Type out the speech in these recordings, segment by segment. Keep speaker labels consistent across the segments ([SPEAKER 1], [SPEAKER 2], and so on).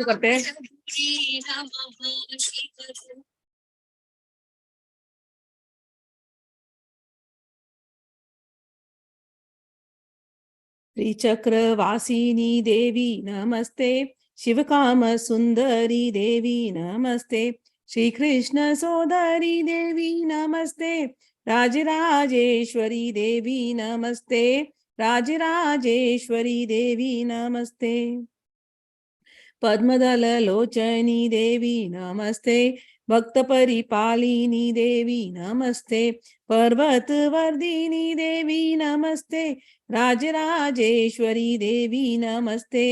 [SPEAKER 1] करते हैं। त्रिचक्र वासिनी देवी नमस्ते, शिवकाम सुंदरी देवी नमस्ते, श्री कृष्ण सोदरी देवी नमस्ते, राजराजेश्वरी देवी नमस्ते, राजराजेश्वरी देवी नमस्ते, पद्मदल लोचनी देवी नमस्ते, भक्त परिपालिनी देवी नमस्ते, पर्वत वर्धिनी देवी नमस्ते, राजराजेश्वरी देवी नमस्ते,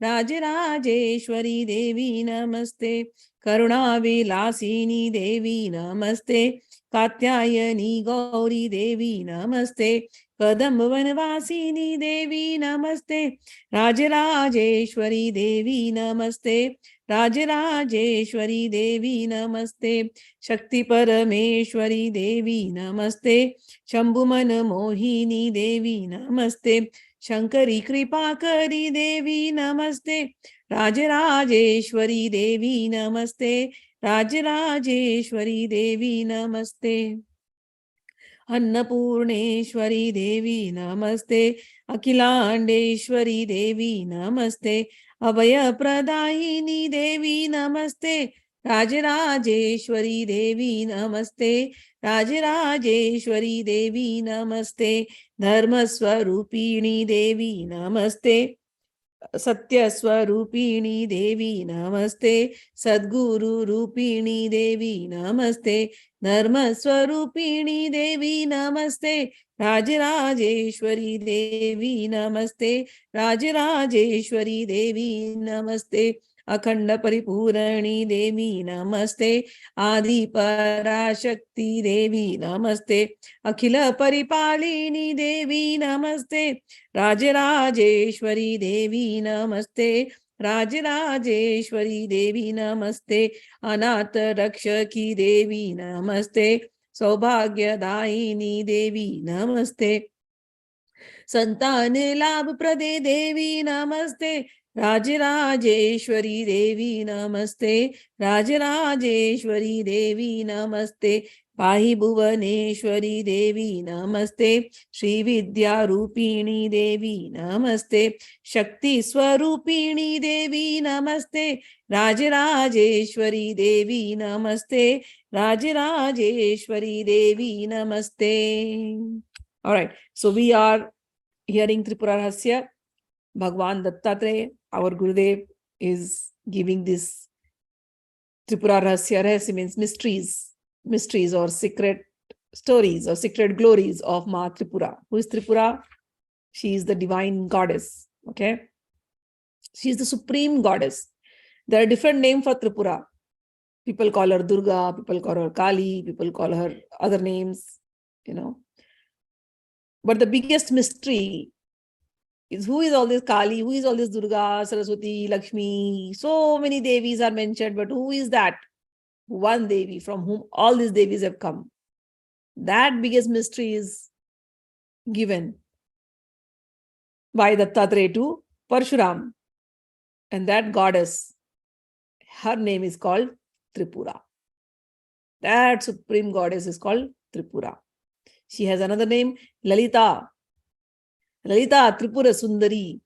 [SPEAKER 1] राजराजेश्वरी देवी नमस्ते, करुणा विलासिनी देवी नमस्ते, कात्यायनी गौरी देवी नमस्ते, कदम्ब वनवासिनी देवी नमस्ते, राजराजेश्वरी देवी नमस्ते, राजराजेश्वरी देवी नमस्ते, शक्ति परमेश्वरी देवी नमस्ते, शंभुमन मोहिनी देवी नमस्ते, शंकरी कृपाकरी देवी नमस्ते, राजराजेश्वरी देवी नमस्ते, राजराजेश्वरी देवी नमस्ते, अन्नपूर्णेश्वरी देवी नमस्ते, अखिलांडेश्वरी देवी नमस्ते, अभयप्रदायिनी देवी नमस्ते, राजराजेश्वरी देवी नमस्ते, राजराजेश्वरी देवी नमस्ते, धर्मस्वरूपिणी देवी नमस्ते, सत्य स्वरूपिणी देवी नमस्ते, सद्गुरु रूपिणी देवी नमस्ते, धर्म स्वरूपिणी देवी नमस्ते, राजराजेश्वरी देवी नमस्ते, राजराजेश्वरी देवी नमस्ते, अखंड परिपूरणी देवी नमस्ते, आदि पराशक्ति देवी नमस्ते, अखिल परिपालिनी देवी नमस्ते, राजराजेश्वरी देवी नमस्ते, राजराजेश्वरी देवी नमस्ते, अनाथ रक्षकी देवी नमस्ते, सौभाग्यदायिनी देवी नमस्ते, संतान लाभ प्रदे देवी नमस्ते, राजराजेश्वरी देवी नमस्ते, राजराजेश्वरी देवी नमस्ते, पाहि भुवनेश्वरी देवी नमस्ते, श्री विद्या रूपिणी देवी नमस्ते, शक्ति स्वरूपिणी देवी नमस्ते, राजराजेश्वरी देवी नमस्ते, राजराजेश्वरी देवी नमस्ते. All right, so we are hearing Tripura Rahasya. Bhagwan Dattatreya, our Gurudev, is giving this Tripura Rahasya. Rahasya means mysteries or secret stories or secret glories of Ma Tripura. Who is Tripura? She is the divine goddess. Okay, she is the supreme goddess. There are different names for Tripura. People call her Durga, people call her Kali, people call her other names, But the biggest mystery is who is all this Kali, who is all this Durga, Saraswati, Lakshmi. So many Devis are mentioned, but who is that one Devi from whom all these Devis have come? That biggest mystery is given by Dattatreya to Parshuram. And that goddess, her name is called Tripura. That supreme goddess is called Tripura. She has another name, Lalita. Lalita Tripura Sundari.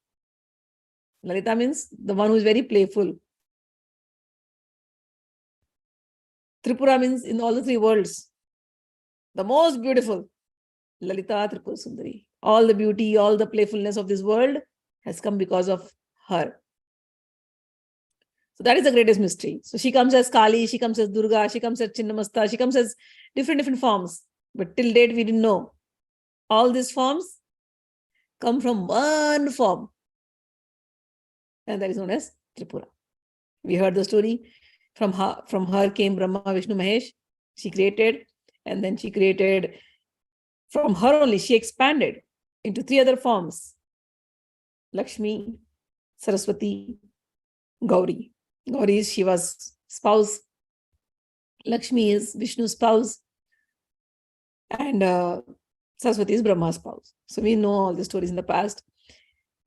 [SPEAKER 1] Lalita means the one who is very playful. Tripura means in all the three worlds, the most beautiful. Lalita Tripura Sundari. All the beauty, all the playfulness of this world has come because of her. So that is the greatest mystery. So she comes as Kali, she comes as Durga, she comes as Chinnamasta, she comes as different forms. But till date we didn't know. All these forms come from one form. And that is known as Tripura. We heard the story. From her came Brahma, Vishnu, Mahesh. She created, and then she created, from her only, she expanded into three other forms. Lakshmi, Saraswati, Gauri. Gauri is Shiva's spouse. Lakshmi is Vishnu's spouse. And Saraswati is Brahma's spouse. So we know all the stories in the past.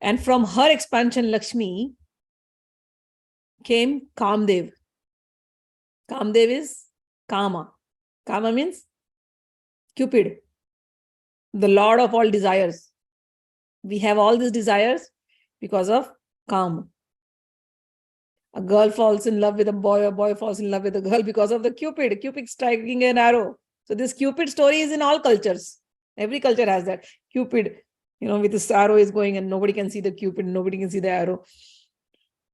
[SPEAKER 1] And from her expansion, Lakshmi, came Kamdev. Kamdev is Kama. Kama means Cupid, the lord of all desires. We have all these desires because of Kama. A girl falls in love with a boy falls in love with a girl because of the Cupid. Cupid striking an arrow. So this Cupid story is in all cultures. Every culture has that. Cupid, with this arrow is going and nobody can see the Cupid, nobody can see the arrow.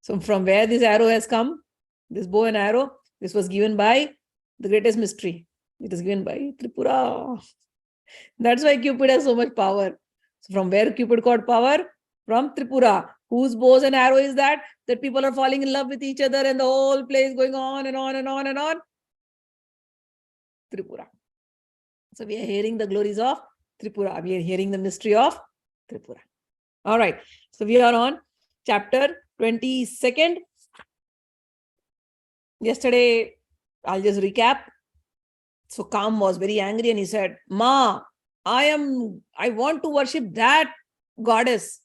[SPEAKER 1] So from where this arrow has come, this bow and arrow, this was given by the greatest mystery. It is given by Tripura. That's why Cupid has so much power. So from where Cupid got power? From Tripura. Whose bows and arrow is that? That people are falling in love with each other and the whole play is going on and on and on and on. Tripura. So we are hearing the glories of Tripura. We are hearing the mystery of Tripura. All right. So we are on chapter 22nd. Yesterday, I'll just recap. So Kam was very angry and he said, Ma, I want to worship that goddess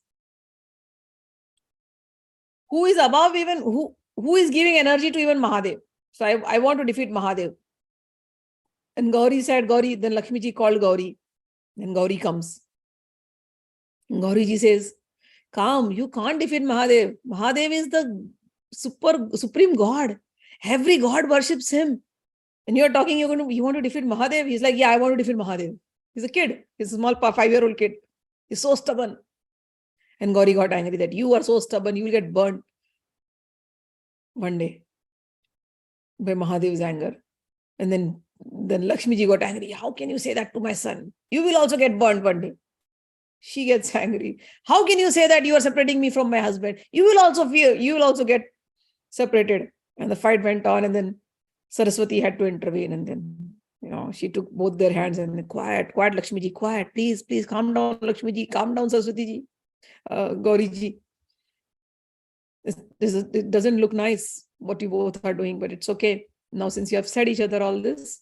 [SPEAKER 1] who is above even, who is giving energy to even Mahadev. So I want to defeat Mahadev. And Gauri said, then Lakshmi ji called Gauri. Then Gauri comes. And Gauri ji says, Kam, you can't defeat Mahadev. Mahadev is the supreme God. Every God worships him. And you're talking, you want to defeat Mahadev? He's like, yeah, I want to defeat Mahadev. He's a kid. He's a small 5-year-old kid. He's so stubborn. And Gauri got angry that you are so stubborn, you will get burnt one day by Mahadev's anger. And then Lakshmi ji got angry. How can you say that to my son? You will also get burnt one day. She gets angry. How can you say that you are separating me from my husband? You will also get separated. And the fight went on, and then Saraswati had to intervene, and then she took both their hands and then, quiet Lakshmi ji, quiet, please calm down Lakshmi ji, calm down Saraswati ji, Gauri ji. It doesn't look nice what you both are doing, but it's okay. Now since you have said each other all this,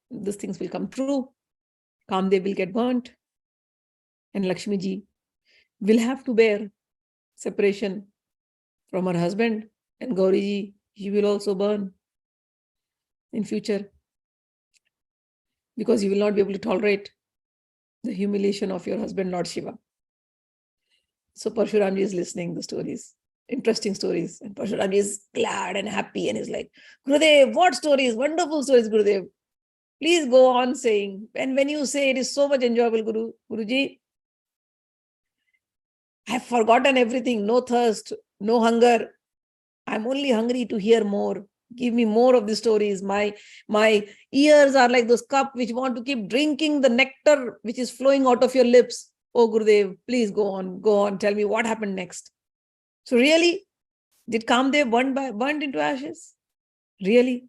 [SPEAKER 1] these things will come true. Kamdev will get burnt, and Lakshmi ji will have to bear separation from her husband, and Gauri ji, she will also burn in future because you will not be able to tolerate the humiliation of your husband, Lord Shiva. So Parshuramji is listening the stories, interesting stories, and Parshuramji is glad and happy and is like, Gurudev, what stories? Wonderful stories, Gurudev. Please go on saying. And when you say it is so much enjoyable, Guruji, I have forgotten everything. No thirst, no hunger. I'm only hungry to hear more. Give me more of the stories. My ears are like those cups which want to keep drinking the nectar which is flowing out of your lips. Oh, Gurudev, please go on. Tell me what happened next. So really, did Kamdev burned into ashes? Really?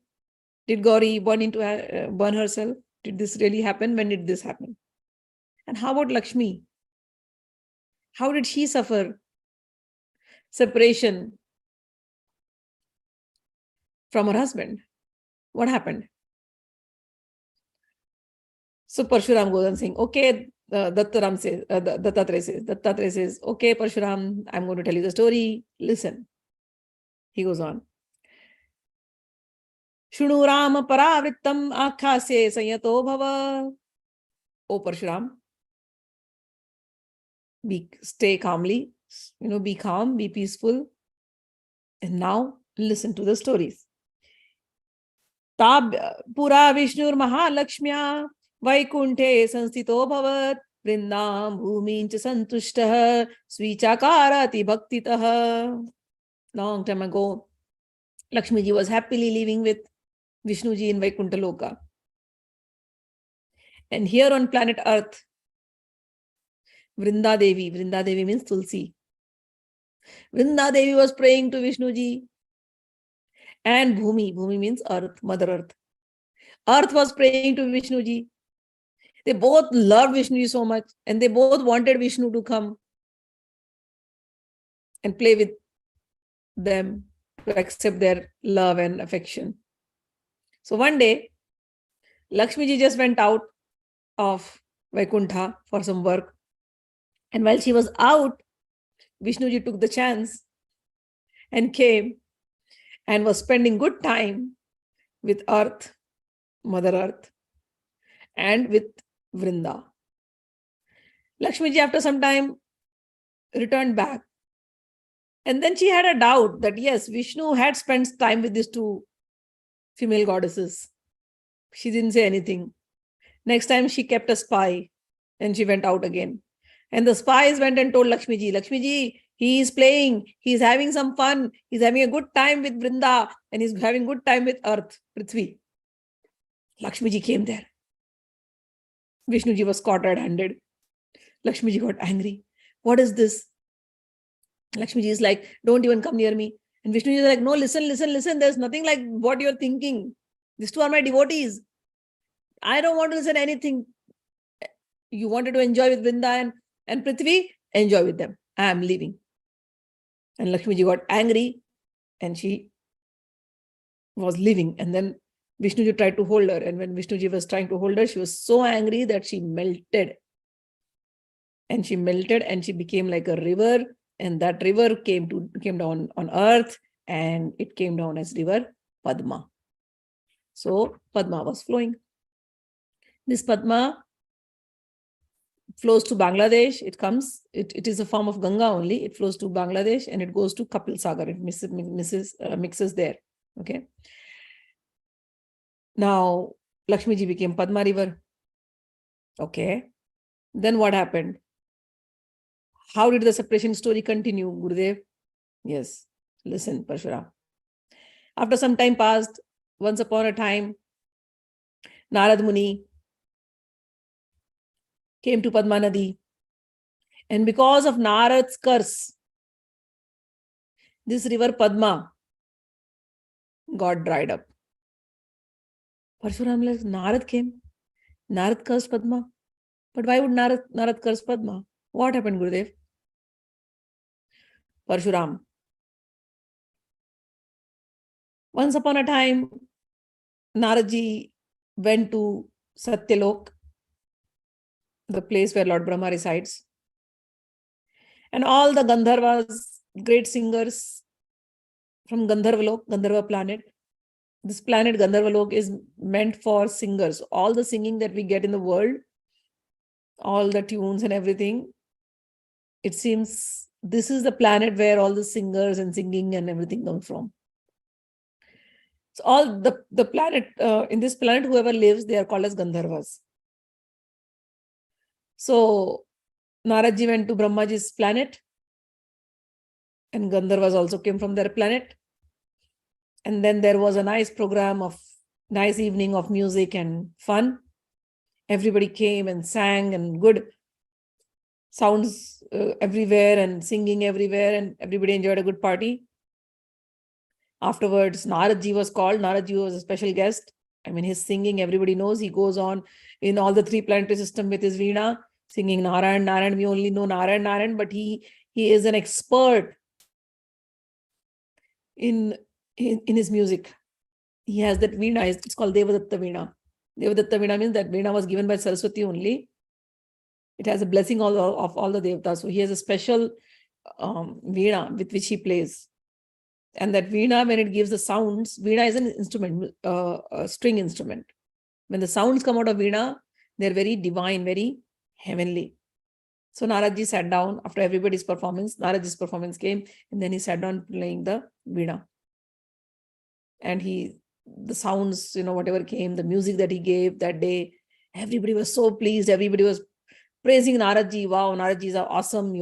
[SPEAKER 1] Did Gauri burn herself? Did this really happen? When did this happen? And how about Lakshmi? How did she suffer separation from her husband? What happened? So Parshuram goes on saying, okay, Dattatreya says, okay, Parshuram, I'm going to tell you the story. Listen. He goes on. Shunu Rama paravrittam akhase sanyato bhava. Oh, Parshuram, stay calmly, be calm, be peaceful. And now listen to the stories. Pura Vishnur Mahalakshmya Vaikunthe Sanstito Bhavat Vrindam Bhumincha Santushtah Svichakarati Bhaktitah. Long time ago, Lakshmi ji was happily living with Vishnu ji in Vaikuntha Loka. And here on planet Earth, Vrinda Devi means Tulsi. Vrinda Devi was praying to Vishnu ji. And Bhumi means earth, Mother Earth. Earth was praying to Vishnu ji. They both loved Vishnu ji so much, and they both wanted Vishnu to come and play with them, to accept their love and affection. So one day, Lakshmi ji just went out of Vaikuntha for some work. And while she was out, Vishnuji took the chance and came and was spending good time with Earth, Mother Earth, and with Vrinda. Lakshmiji, after some time, returned back. And then she had a doubt that, yes, Vishnu had spent time with these two female goddesses. She didn't say anything. Next time, she kept a spy and she went out again. And the spies went and told Lakshmiji, Lakshmiji, he is playing, he's having some fun, he's having a good time with Vrinda, and he's having good time with Earth, Prithvi. Lakshmiji came there. Vishnuji was caught red-handed. Lakshmiji got angry. What is this? Lakshmiji is like, don't even come near me. And Vishnuji is like, no, listen. There's nothing like what you're thinking. These two are my devotees. I don't want to listen to anything. You wanted to enjoy with Vrinda and Prithvi, enjoy with them. I am leaving. And Lakshmiji got angry and she was leaving. And then Vishnuji tried to hold her. And when Vishnuji was trying to hold her, she was so angry that she melted. And she melted and she became like a river. And that river came down on earth, and it came down as river Padma. So Padma was flowing. This Padma flows to Bangladesh. It is a form of Ganga only. It flows to Bangladesh and it goes to Kapil Sagar. It mixes there. Okay. Now, Lakshmiji became Padma river. Okay. Then what happened? How did the separation story continue, Gurudev? Yes. Listen, Parshuram. After some time passed, once upon a time, Narad Muni came to Padma Nadi. And because of Narad's curse, this river Padma got dried up. Parshuram, Narad came. Narad cursed Padma. But why would Narad curse Padma? What happened, Gurudev? Parshuram. Once upon a time, Naradji went to Satyalok, the place where Lord Brahma resides. And all the Gandharvas, great singers from Gandharva planet. This planet Gandharvalok is meant for singers. All the singing that we get in the world, all the tunes and everything, it seems this is the planet where all the singers and singing and everything comes from. So all the planet, in this planet, whoever lives, they are called as Gandharvas. So Naradji went to Brahmaji's planet, and Gandharvas also came from their planet. And then there was a nice evening of music and fun. Everybody came and sang, and good sounds everywhere and singing everywhere, and everybody enjoyed a good party. Afterwards, Naradji was called. Naradji was a special guest. I mean, his singing, everybody knows. He goes on in all the three planetary system with his veena, singing Narayan, Narayan. We only know Narayan, Narayan, but he is an expert in his music. He has that veena. It's called Devadatta veena. Devadatta veena means that veena was given by Saraswati only. It has a blessing of all the devatas. So he has a special veena with which he plays. And that veena, when it gives the sounds, veena is an instrument, a string instrument. When the sounds come out of veena, they're very divine, very heavenly. So Naradji sat down after everybody's performance. Naradji's performance came, and then he sat down playing the veena. And the sounds, whatever came, the music that he gave that day, everybody was so pleased. Everybody was praising Naradji. Wow, Naradji is awesome.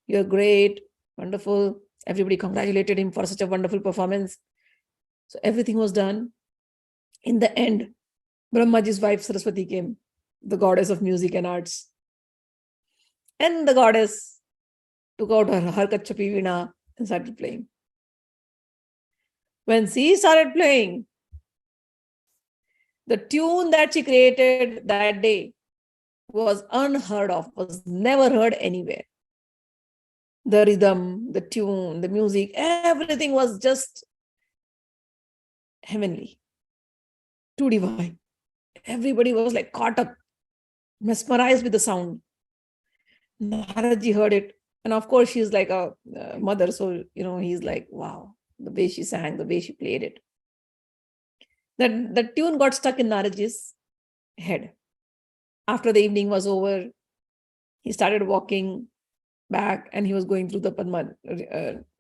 [SPEAKER 1] You're great. Wonderful. Everybody congratulated him for such a wonderful performance. So everything was done. In the end, Brahmaji's wife Saraswati came, the goddess of music and arts. And the goddess took out her Kachapi veena and started playing. When she started playing, the tune that she created that day was unheard of, was never heard anywhere. The rhythm, the tune, the music, everything was just heavenly, too divine. Everybody was like caught up mesmerized with the sound. Naradji heard it. And of course, she's like a mother. So, he's like, wow, the way she sang, the way she played it. The tune got stuck in Naradji's head. After the evening was over, he started walking back and he was going through the Padma,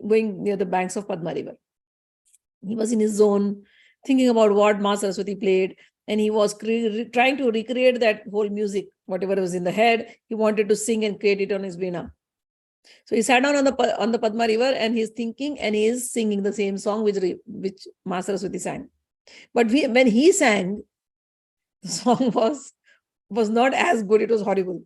[SPEAKER 1] going near the banks of Padma river. He was in his zone, thinking about what Ma Saraswati played, and he was trying to recreate that whole music, whatever was in the head. He wanted to sing and create it on his veena. So he sat down on the Padma river and he's thinking and he is singing the same song which Ma Saraswati sang. But when he sang, the song was not as good. It was horrible.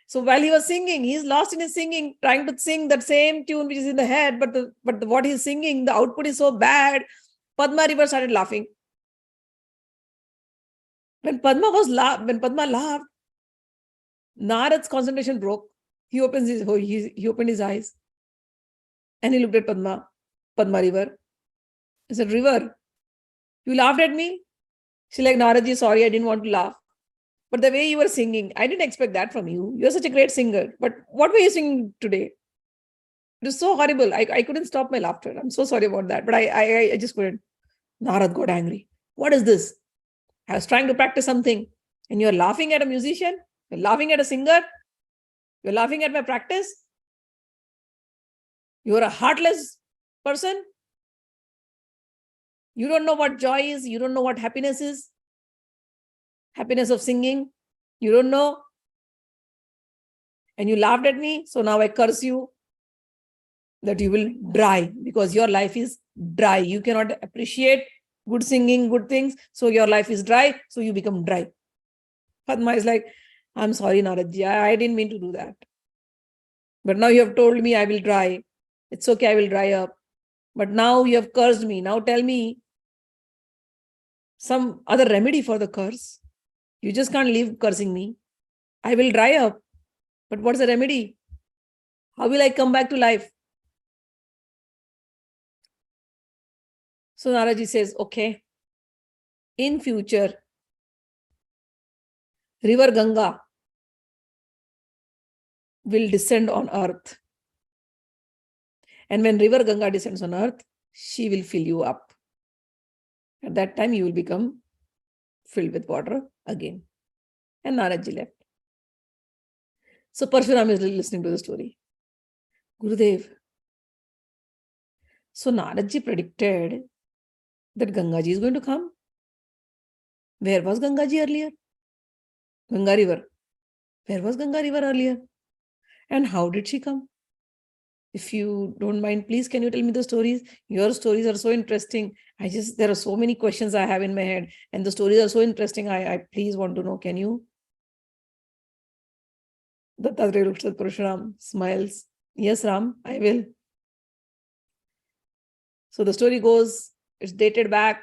[SPEAKER 1] So while he was singing, he's lost in his singing, trying to sing that same tune which is in the head, but what he's singing, the output is so bad. Padma river started laughing. When Padma laughed, Narad's concentration broke. He opened his eyes and he looked at Padma river. He said, "River, you laughed at me?" She's like, "Naradji, sorry, I didn't want to laugh. But the way you were singing, I didn't expect that from you. You're such a great singer. But what were you singing today? It was so horrible. I couldn't stop my laughter. I'm so sorry about that. But I just couldn't." Narad got angry. "What is this? I was trying to practice something. And you're laughing at a musician? You're laughing at a singer? You're laughing at my practice? You're a heartless person? You don't know what joy is. You don't know what happiness is. Happiness of singing. You don't know. And you laughed at me. So now I curse you that you will dry because your life is dry. You cannot appreciate good singing, good things. So your life is dry. So you become dry." Padma is like, "I'm sorry, Naradji. I didn't mean to do that. But now you have told me I will dry. It's okay, I will dry up. But now you have cursed me. Now tell me some other remedy for the curse. You just can't leave cursing me. I will dry up. But what's the remedy? How will I come back to life?" So Naradji says, "Okay, in future, river Ganga will descend on earth. And when river Ganga descends on earth, she will fill you up. At that time, you will become filled with water again." And Naradji left. So Parshuram is listening to the story. "Gurudev, so Naradji predicted that Gangaji is going to come. Where was Gangaji earlier? Ganga river. Where was Ganga river earlier? And how did she come? If you don't mind, please, can you tell me the stories? Your stories are so interesting. There are so many questions I have in my head, and the stories are so interesting. I please want to know. Can you?" Dattatreya looks at Parshuram, smiles. "Yes, Ram, I will." So the story goes, it's dated back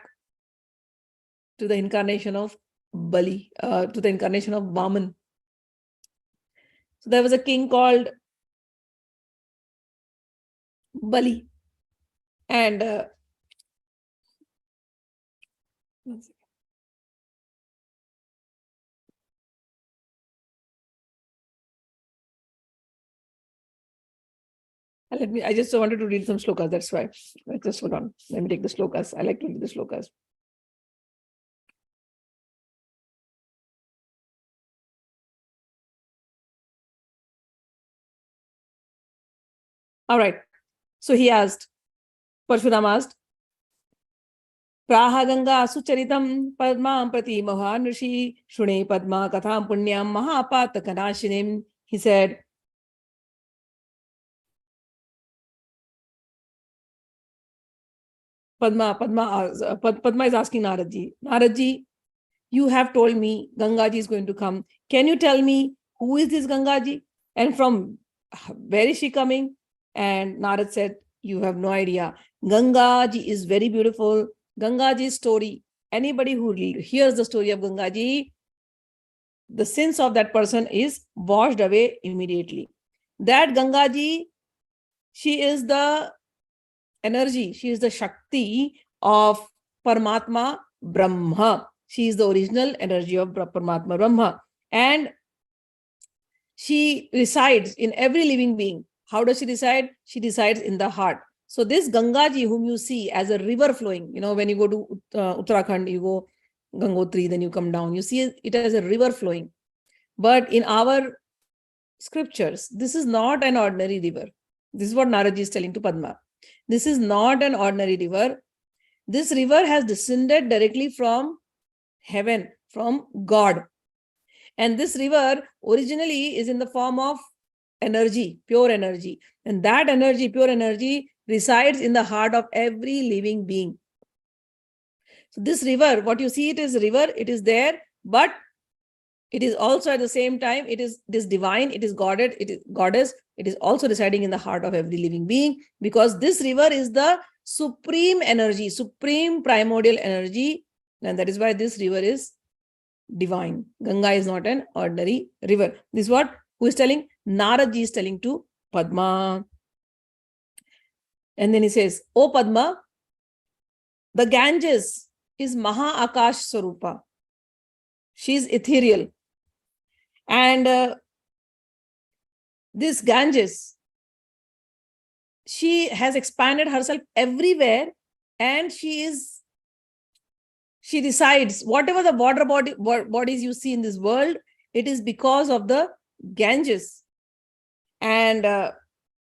[SPEAKER 1] to the incarnation of Bali, to the incarnation of Vaman. So there was a king called Bali. And I just wanted to read some slokas. That's why. Just hold on. Let me take the slokas. I like to read the slokas. All right. So he asked, Parshuram asked, "Praha Ganga sucharitam padma prati mahanrishi shune padma katham punyam mahapatakanaashinim." He said, Padma is asking Naradji, "Naradji, you have told me Gangaji is going to come. Can you tell me who is this Gangaji and from where is she coming?" And Narad said, "You have no idea. Gangaji is very beautiful. Gangaji's story, anybody who hears the story of Gangaji, the sins of that person is washed away immediately. That Gangaji, she is the energy, she is the Shakti of Paramatma Brahma. She is the original energy of Paramatma Brahma. And she resides in every living being. How does she reside? She resides in the heart. So this Ganga ji, whom you see as a river flowing, when you go to Uttarakhand, you go Gangotri, then you come down, you see it as a river flowing. But in our scriptures, this is not an ordinary river. This is what Naraji is telling to Padma. This is not an ordinary river. This river has descended directly from heaven, from God. And this river originally is in the form of energy, pure energy. And that energy, pure energy, resides in the heart of every living being. So this river, what you see it is river, it is there, but it is also at the same time, it is divine, it is goddess, it is also residing in the heart of every living being, because this river is the supreme energy, supreme primordial energy. And that is why this river is divine. Ganga is not an ordinary river. This is what, who is telling? Naradji is telling to Padma. And then he says, "O Padma, the Ganges is Maha Akash Sarupa. She is ethereal. And this Ganges, she has expanded herself everywhere, and she resides, whatever the water bodies you see in this world, it is because of the Ganges. And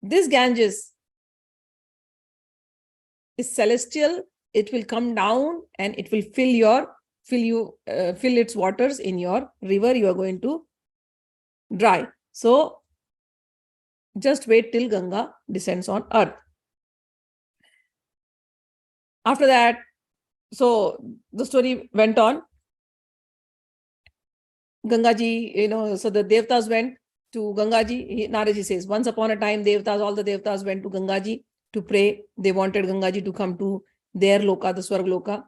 [SPEAKER 1] this Ganges is celestial. It will come down and it will fill its waters in your river. You are going to dry. So just wait till Ganga descends on earth." After that, so the story went on. Gangaji, so the Devtas went to Gangaji. Naraji says, once upon a time, all the Devtas went to Gangaji to pray. They wanted Gangaji to come to their loka, the Swarg loka.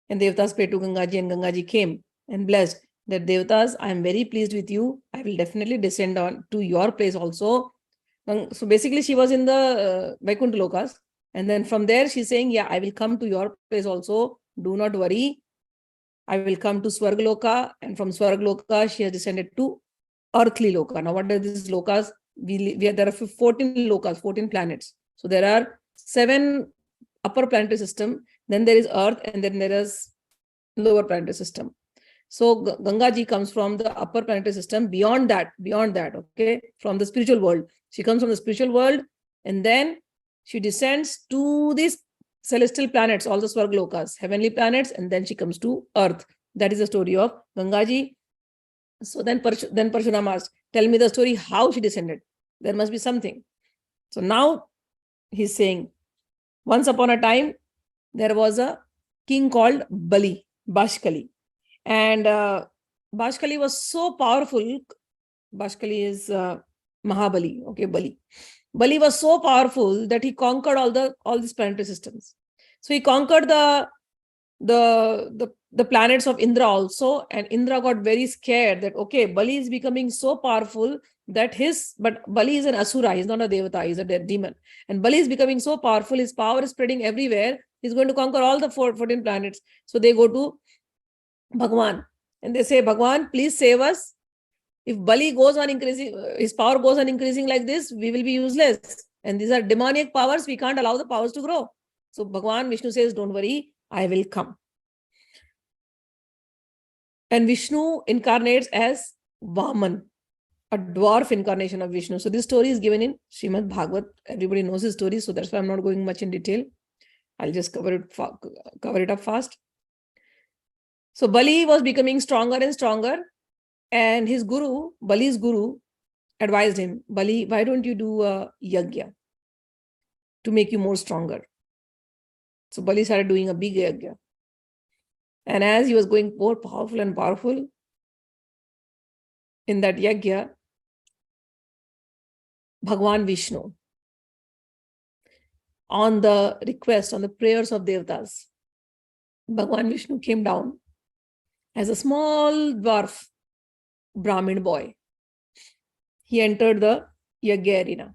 [SPEAKER 1] And Devtas prayed to Gangaji, and Gangaji came and blessed that, "Devtas, I am very pleased with you. I will definitely descend on to your place also." So basically, she was in the Vaikuntha lokas. And then from there, she's saying, "Yeah, I will come to your place also. Do not worry. I will come to Swargaloka." And from Swargaloka, she has descended to earthly loka. Now, what are these lokas? There are 14 lokas, 14 planets. So there are 7 upper planetary system. Then there is Earth, and then there is lower planetary system. So Ganga ji comes from the upper planetary system. Beyond that, okay, from the spiritual world. She comes from the spiritual world, and then she descends to these celestial planets, all the Swargalokas, heavenly planets, and then she comes to earth. That is the story of Ganga ji. So then Parshurama asked, "Tell me the story how she descended. There must be something." So now he's saying, once upon a time, there was a king called Bali, Bashkali. And Bashkali was so powerful. Bashkali is Mahabali, okay, Bali. Bali was so powerful that he conquered all these planetary systems. So he conquered the planets of Indra also, and Indra got very scared that, okay, Bali is becoming so powerful that but Bali is an asura, he's not a devata, he's a demon. And Bali is becoming so powerful, his power is spreading everywhere, he's going to conquer all the 14 planets. So they go to Bhagwan and they say, "Bhagwan, please save us. If Bali goes on increasing, his power goes on increasing like this, we will be useless. And these are demonic powers. We can't allow the powers to grow." So Bhagwan Vishnu says, "Don't worry, I will come." And Vishnu incarnates as Vaman, a dwarf incarnation of Vishnu. So this story is given in Srimad Bhagavad. Everybody knows his story, so that's why I'm not going much in detail. I'll just cover it up fast. So Bali was becoming stronger and stronger. And his guru, Bali's guru, advised him, "Bali, why don't you do a yajna to make you more stronger?" So Bali started doing a big yajna. And as he was going more powerful and powerful in that yajna, Bhagwan Vishnu, on the request, on the prayers of Devatas, Bhagwan Vishnu came down as a small dwarf Brahmin boy. He entered the yajna arena.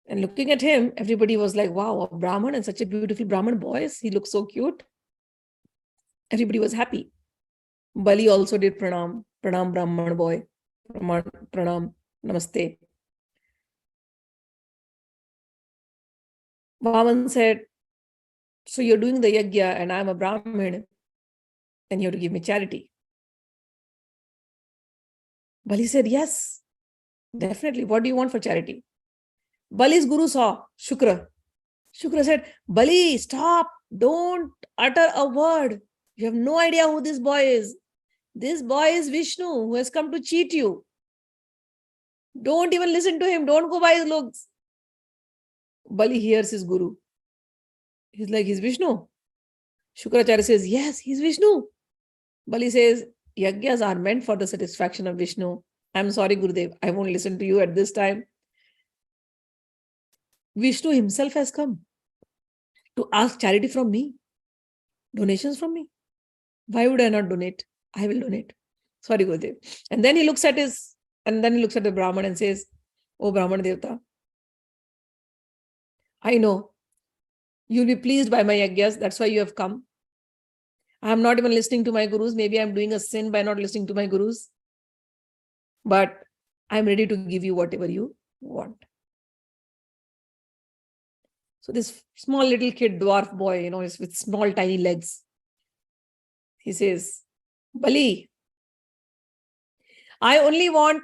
[SPEAKER 1] And looking at him, everybody was like, "Wow, a Brahman and such a beautiful Brahmin boy. He looks so cute." Everybody was happy. Bali also did pranam. Pranam Brahman boy. Pranam. Namaste. Vaman said, so you're doing the yajna and I'm a Brahmin and you have to give me charity. Bali said, yes, definitely. What do you want for charity? Bali's guru saw Shukra. Shukra said, Bali, stop. Don't utter a word. You have no idea who this boy is. This boy is Vishnu who has come to cheat you. Don't even listen to him. Don't go by his looks. Bali hears his guru. He's like, he's Vishnu. Shukracharya says, yes, he's Vishnu. Bali says, yajnas are meant for the satisfaction of Vishnu. I'm sorry, Gurudev. I won't listen to you at this time. Vishnu himself has come to ask charity from me, donations from me. Why would I not donate? I will donate. Sorry, Gurudev. And then he looks at the Brahman and says, oh, Brahman Devta, I know you'll be pleased by my yajnas. That's why you have come. I'm not even listening to my gurus. Maybe I'm doing a sin by not listening to my gurus. But I'm ready to give you whatever you want. So this small little kid, dwarf boy, is with small tiny legs. He says, Bali, I only want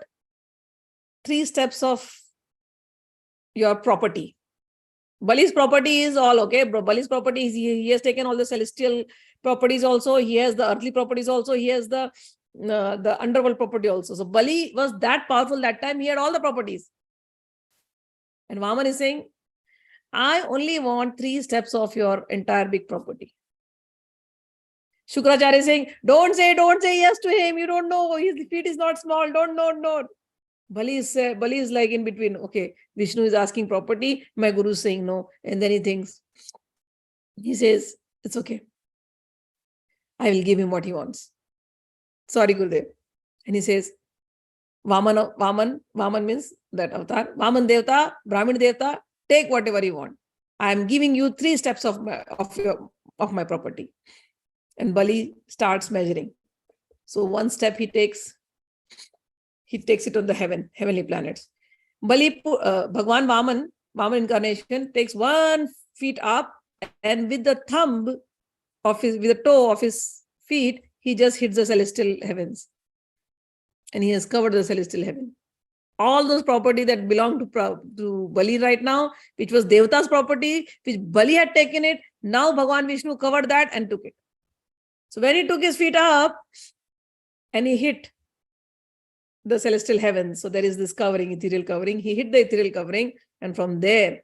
[SPEAKER 1] 3 steps of your property. Bali's property is all okay. Bali's property is he has taken all the celestial properties also. He has the earthly properties also. He has the underworld property also. So Bali was that powerful that time. He had all the properties. And Vaman is saying, I only want 3 steps of your entire big property. Shukracharya is saying, don't say yes to him. You don't know. His feet is not small. Don't. Bali is like in between. Okay, Vishnu is asking property. My guru is saying no. And then he says, it's okay. I will give him what he wants. Sorry, Gurudev. And he says, Vaman means that avatar. Vaman Devta, Brahmin Devta, take whatever you want. I am giving you 3 steps of my property. And Bali starts measuring. So 1 step he takes it on the heavenly planets. Bali, Bhagwan Vaman incarnation takes 1 feet up, and with the with the toe of his feet, he just hits the celestial heavens. And he has covered the celestial heaven. All those property that belong to Bali right now, which was Devta's property, which Bali had taken it, now Bhagwan Vishnu covered that and took it. So when he took his feet up and he hit the celestial heavens, so there is this covering, ethereal covering, he hit the ethereal covering, and from there,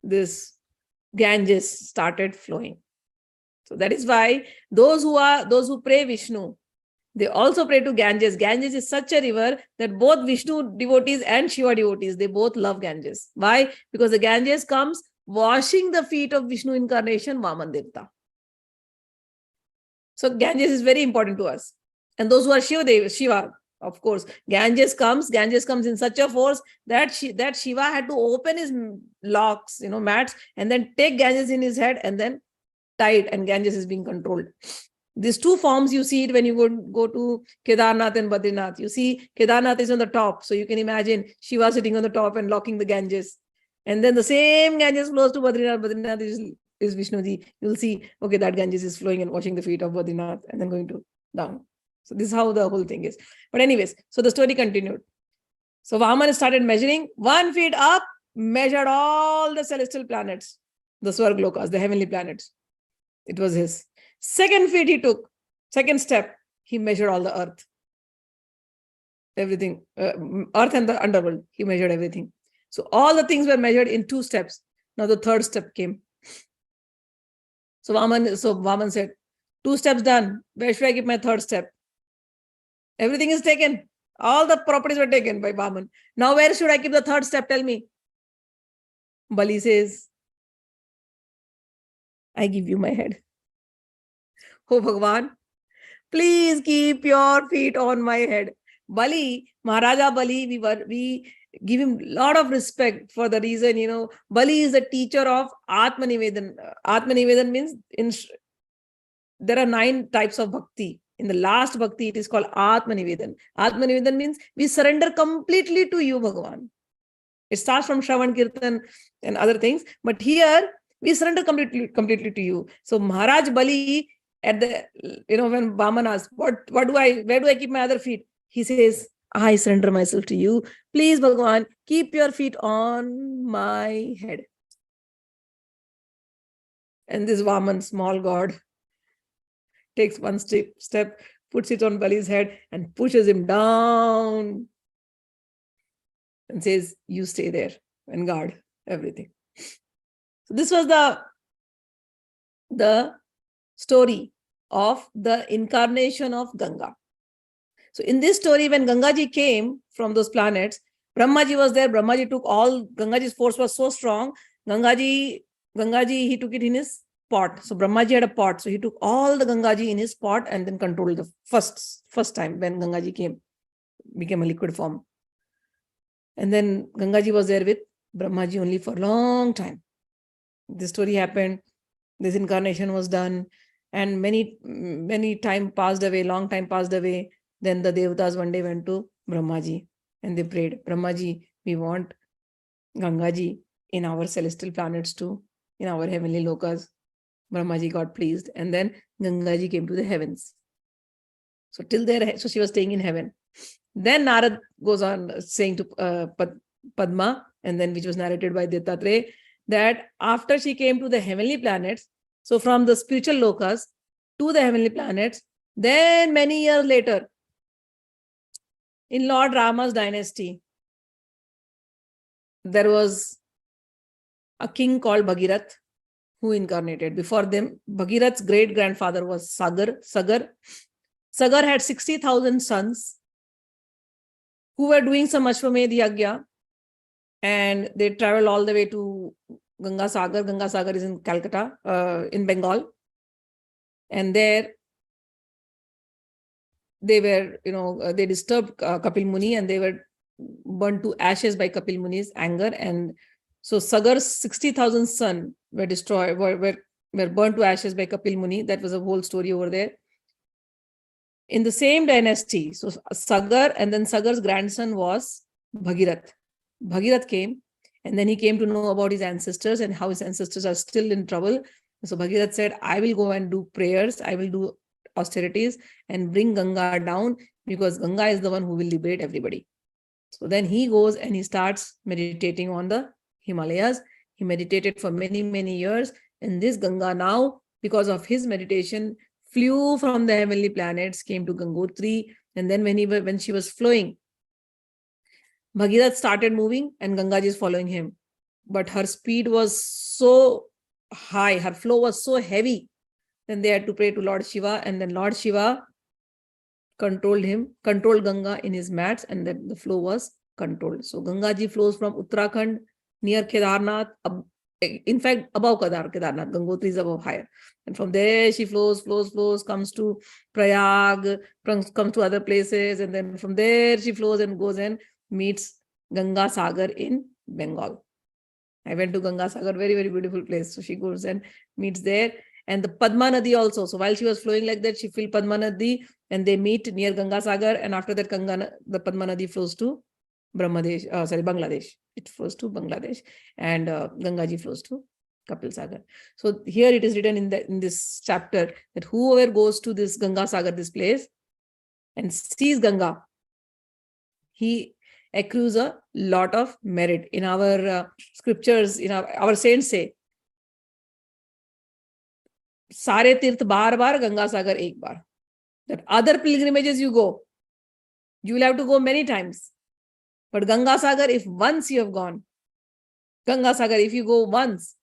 [SPEAKER 1] this Ganges started flowing. So that is why those who pray Vishnu, they also pray to Ganges. Ganges is such a river that both Vishnu devotees and Shiva devotees, they both love Ganges. Why? Because the Ganges comes washing the feet of Vishnu incarnation, Vaman Devta. So Ganges is very important to us. And those who are Shiva, of course, Ganges comes in such a force that Shiva had to open his locks, mats, and then take Ganges in his head and then tie it, and Ganges is being controlled. These 2 forms, you see it when you go to Kedarnath and Badrinath. You see Kedarnath is on the top. So you can imagine Shiva sitting on the top and locking the Ganges. And then the same Ganges flows to Badrinath. Badrinath is Vishnuji. You'll see, okay, that Ganges is flowing and washing the feet of Badrinath and then going to down. So this is how the whole thing is. But anyways, so the story continued. So Vaman started measuring 1 feet up, measured all the celestial planets, the Swarglokas, the heavenly planets. It was his. 2nd feet he took, 2nd step, he measured all the earth. Everything, earth and the underworld, he measured everything. So all the things were measured in 2 steps. Now the 3rd step came. So Vaman said, 2 steps done. Where should I keep my 3rd step? Everything is taken. All the properties were taken by Vaman. Now where should I keep the 3rd step? Tell me. Bali says, I give you my head. Oh Bhagwan, please keep your feet on my head. Bali, Maharaja Bali, we give him a lot of respect for the reason, Bali is a teacher of Atmanivedan. Atmanivedan means there are 9 types of bhakti In the last bhakti, it is called Atma Nivedan. Atma Nivedan means we surrender completely to you, Bhagavan. It starts from Shravan Kirtan and other things, but here we surrender completely to you. So Maharaj Bali, at the, when Vaman asks, where do I keep my other feet? He says, I surrender myself to you. Please, Bhagavan, keep your feet on my head. And this Vaman, small god, takes one step, puts it on Bali's head and pushes him down and says, you stay there and guard everything. So this was the story of the incarnation of Ganga. So in this story, when Gangaji came from those planets, Brahmaji was there. Brahmaji took all, Gangaji's force was so strong. Gangaji, he took it in his pot. So Brahmaji had a pot. So he took all the Gangaji in his pot and then controlled the first time when Gangaji became a liquid form. And then Gangaji was there with Brahmaji only for a long time. This story happened. This incarnation was done. And many time passed away, long time passed away. Then the Devatas one day went to Brahmaji and they prayed, Brahmaji, we want Gangaji in our celestial planets too, in our heavenly lokas. Brahmaji got pleased. And then Gangaji came to the heavens. So till there, so she was staying in heaven. Then Narad goes on saying to Padma, and then which was narrated by Dattatreya, that after she came to the heavenly planets, so from the spiritual lokas to the heavenly planets, then many years later, in Lord Rama's dynasty, there was a king called Bhagirath who incarnated. Before them, Bhagirath's great-grandfather was Sagar. Sagar had 60,000 sons who were doing some Ashwamedh Yagya, and they traveled all the way to Ganga Sagar. Ganga Sagar is in Calcutta, in Bengal. And there they were, they disturbed Kapil Muni and they were burnt to ashes by Kapil Muni's anger. And so Sagar's 60,000 sons were destroyed, were burnt to ashes by Kapil Muni. That was a whole story over there. In the same dynasty, so Sagar, and then Sagar's grandson was Bhagirath. Bhagirath came, and then he came to know about his ancestors and how his ancestors are still in trouble. So Bhagirath said, I will go and do prayers, I will do austerities and bring Ganga down, because Ganga is the one who will liberate everybody. So then he goes and he starts meditating on the Himalayas. He meditated for many, many years. And this Ganga now, because of his meditation, flew from the heavenly planets, came to Gangotri. And then when she was flowing, Bhagirath started moving and Gangaji is following him. But her speed was so high, her flow was so heavy. Then they had to pray to Lord Shiva, and then Lord Shiva controlled Ganga in his mats, and then the flow was controlled. So Gangaji flows from Uttarakhand near Kedarnath, in fact, above Kedarnath. Gangotri is above, higher. And from there she flows, comes to Prayag, comes to other places, and then from there she flows and goes and meets Ganga Sagar in Bengal. I went to Ganga Sagar, very, very beautiful place. So she goes and meets there. And the Padma Nadi also. So while she was flowing like that, she filled Padma Nadi and they meet near Ganga Sagar. And after that, the Padma Nadi flows to Bangladesh. It flows to Bangladesh. And Gangaji flows to Kapil Sagar. So here it is written in this chapter that whoever goes to this Ganga Sagar, this place, and sees Ganga, he accrues a lot of merit. In our scriptures, our saints say, Sare tirth bar bar, Ganga Sagar ek bar. That other pilgrimages you go, you will have to go many times. But Ganga Sagar, if once you have gone, Ganga Sagar, if you go once,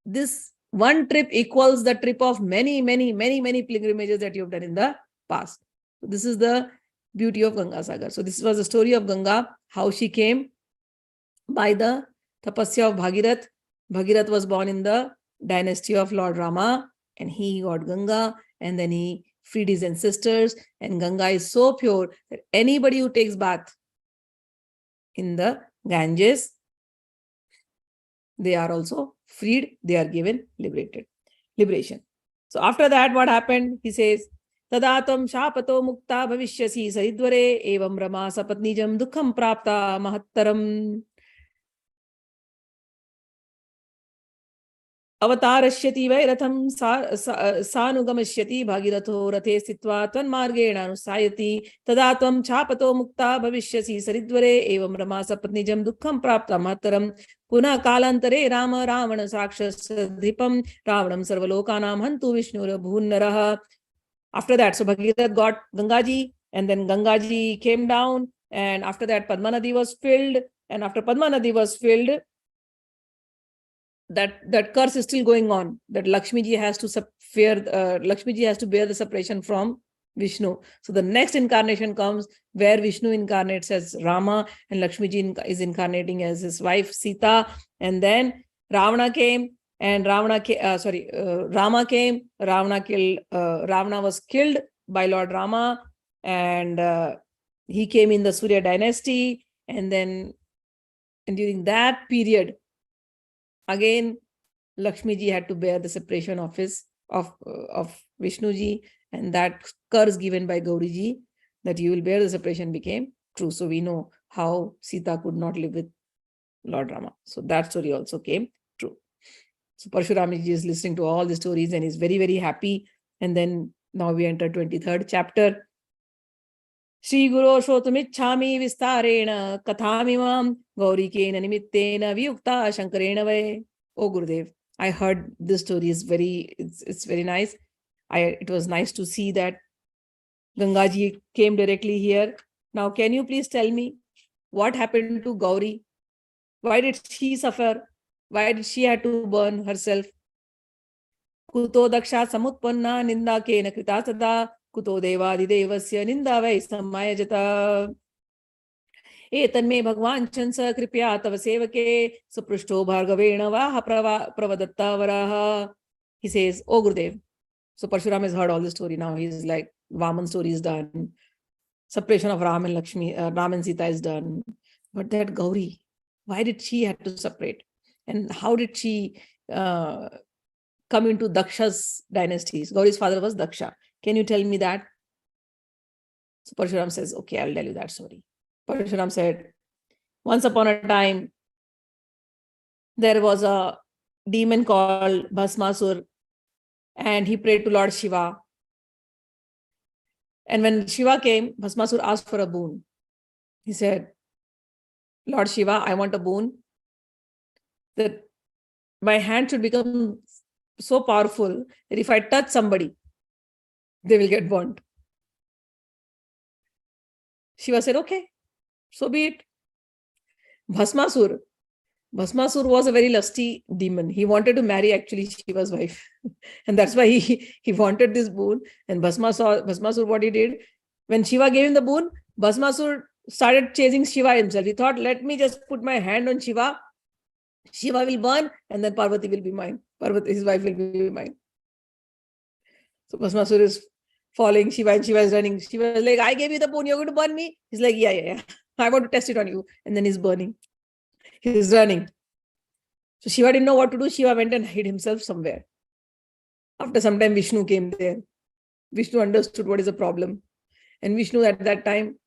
[SPEAKER 1] this one trip equals the trip of many, many, many, many pilgrimages that you have done in the past. So this is the beauty of Ganga Sagar. So this was the story of Ganga, how she came by the tapasya of Bhagirath. Bhagirath was born in the dynasty of Lord Rama, and he got Ganga, and then he freed his ancestors. And Ganga is so pure that anybody who takes bath in the Ganges, they are also freed, they are given liberation. So after that, what happened? He says, तदा त्वं शापतो मुक्ता भविष्यसि सरिद्वरे एवं रमा सपत्नीजं दुःखं प्राप्ता महत्तरम् अवतारश्यति वै रथं सानुगमश्यति भागीरथो रथे स्थित्वा त्वन्मार्गेण अनुसायति तदा त्वं शापतो मुक्ता भविष्यसि सरिद्वरे एवं रमा सपत्नीजं दुःखं प्राप्ता महत्तरम् पुनः कालान्तरे राम रावण साक्षसधिपं रावणं सर्वलोकानां हन्तु विष्णुरभून्नरः. After that, so Bhagirath got Gangaji, and then Gangaji came down, and after that Padma Nadi was filled, and after Padma Nadi was filled, that curse is still going on, that Lakshmi ji has to Lakshmi ji has to bear the separation from Vishnu. So the next incarnation comes where Vishnu incarnates as Rama and Lakshmi ji is incarnating as his wife Sita. And then Ravana came, and Rama came. Ravana was killed by Lord Rama, and he came in the Surya dynasty. And during that period, again, Lakshmi ji had to bear the separation of Vishnu ji, and that curse given by Gauri ji that you will bear the separation became true. So we know how Sita could not live with Lord Rama. So that story also came true. So Parshurama ji is listening to all the stories and is very, very happy. And then now we enter 23rd chapter. Shri Guru Shotumichhami Vistarena Kathamimam Gaurikena Nimittena Vyukta Shankarena Vai. Oh Gurudev, I heard this story is it's very nice. It was nice to see that Gangaji came directly here. Now, can you please tell me what happened to Gauri? Why did she suffer? Why did she have to burn herself? Kuto daksha samutpanna ninda kena krita sada kuto devadidevasya ninda vai samayajata. Etanme bhagwan chansa kripya tava sevake saprushto bhargavena vaha pravadatta varaha. He says, oh Gurudev. So Parshuram has heard all the story now. He's like, Vaman story is done. Separation of Ram and Lakshmi, Ram and Sita is done. But that Gauri, why did she have to separate? And how did she come into Daksha's dynasties? Gauri's father was Daksha. Can you tell me that? So Parshuram says, okay, I'll tell you that story. Parshuram said, once upon a time, there was a demon called Bhasmasur, and he prayed to Lord Shiva. And when Shiva came, Bhasmasur asked for a boon. He said, Lord Shiva, I want a boon that my hand should become so powerful that if I touch somebody, they will get burnt. Shiva said, okay, so be it. Bhasmasur was a very lusty demon. He wanted to marry actually Shiva's wife. And that's why he wanted this boon. And Bhasmasur, what he did, when Shiva gave him the boon, Bhasmasur started chasing Shiva himself. He thought, let me just put my hand on Shiva. Shiva will burn, and then Parvati will be mine. Parvati, his wife, will be mine. So Bhasmasur is following Shiva, and Shiva is running. Shiva is like, I gave you the boon, you're going to burn me? He's like, yeah. I want to test it on you. And then he's burning. He's running. So Shiva didn't know what to do. Shiva went and hid himself somewhere. After some time, Vishnu came there. Vishnu understood what is the problem. And Vishnu at that time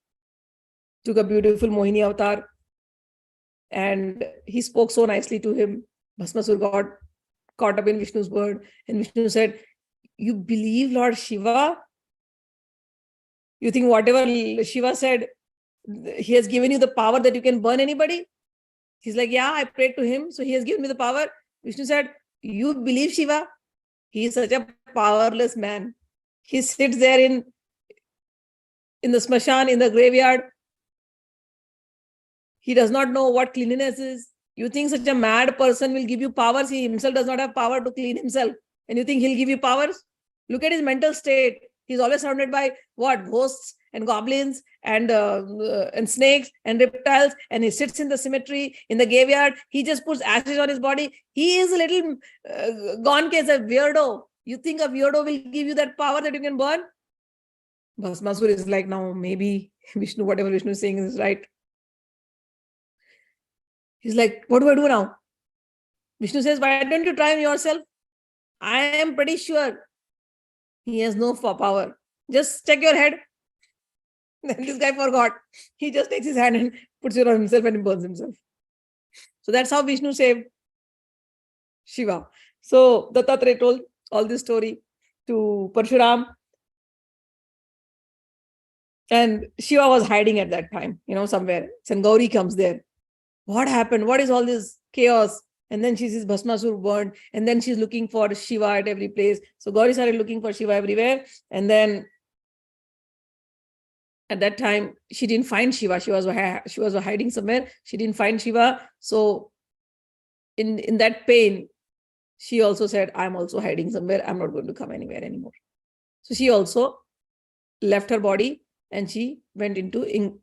[SPEAKER 1] took a beautiful Mohini avatar. And he spoke so nicely to him. Bhasmasur got caught up in Vishnu's word. And Vishnu said, you believe Lord Shiva? You think whatever Shiva said, he has given you the power that you can burn anybody? He's like, yeah, I prayed to him, so he has given me the power. Vishnu said, you believe Shiva? He is such a powerless man. He sits there in the smashan, in the graveyard. He does not know what cleanliness is. You think such a mad person will give you powers? He himself does not have power to clean himself. And you think he'll give you powers? Look at his mental state. He's always surrounded by what? Ghosts and goblins and snakes and reptiles. And he sits in the cemetery, in the graveyard. He just puts ashes on his body. He is a little gone case, a weirdo. You think a weirdo will give you that power that you can burn? Bhasmasur is like, now maybe Vishnu, whatever Vishnu is saying is right. He's like, what do I do now? Vishnu says, why don't you try on yourself? I am pretty sure he has no power. Just check your head. Then this guy forgot. He just takes his hand and puts it on himself and burns himself. So that's how Vishnu saved Shiva. So Dattatreya told all this story to Parshuram. And Shiva was hiding at that time, somewhere. And Gauri comes there. What happened? What is all this chaos? And then she sees Bhasmasur burned. And then she's looking for Shiva at every place. So Gauri started looking for Shiva everywhere. And then at that time, she didn't find Shiva. She was hiding somewhere. She didn't find Shiva. So in that pain, she also said, I'm also hiding somewhere. I'm not going to come anywhere anymore. So she also left her body and she went in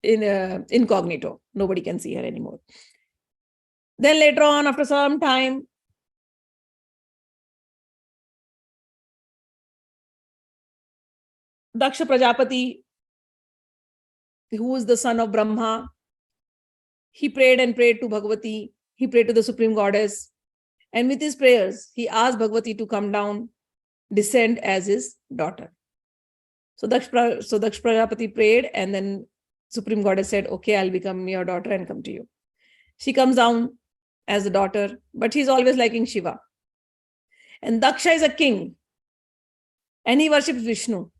[SPEAKER 1] incognito. Nobody can see her anymore. Then later on, after some time, Daksha Prajapati, who is the son of Brahma, he prayed and prayed to Bhagavati. He prayed to the Supreme Goddess. And with his prayers, he asked Bhagavati to come down, descend as his daughter. So Daksha Prajapati prayed, and then Supreme Goddess said, okay, I'll become your daughter and come to you. She comes down as a daughter, but she's always liking Shiva. And Daksha is a king, and he worships Vishnu.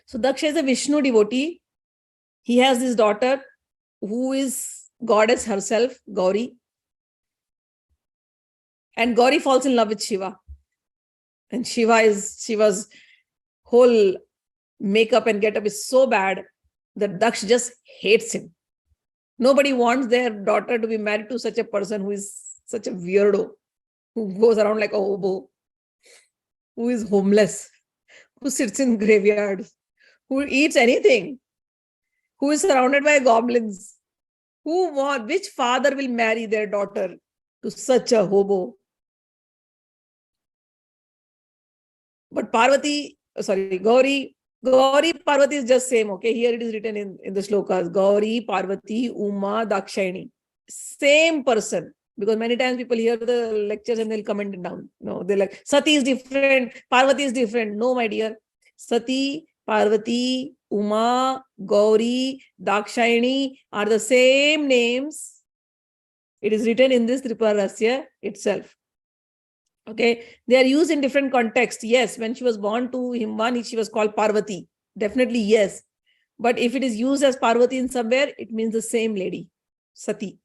[SPEAKER 1] So Daksha is a Vishnu devotee. He has this daughter who is goddess herself, Gauri. And Gauri falls in love with Shiva. And Shiva's whole makeup and getup is so bad that Daksh just hates him. Nobody wants their daughter to be married to such a person who is such a weirdo, who goes around like a hobo, who is homeless, who sits in graveyards, who eats anything, who is surrounded by goblins. Which father will marry their daughter to such a hobo? But Gauri, Parvati is just same, okay? Here it is written in the slokas, Gauri, Parvati, Uma, Dakshayani. Same person. Because many times people hear the lectures and they'll comment it down. No, they're like, Sati is different, Parvati is different. No, my dear. Sati, Parvati, Uma, Gauri, Dakshayani are the same names. It is written in this Tripura Rahasya itself. Okay, they are used in different contexts. Yes, when she was born to Himwani, she was called Parvati. Definitely, yes. But if it is used as Parvati in somewhere, it means the same lady, Sati.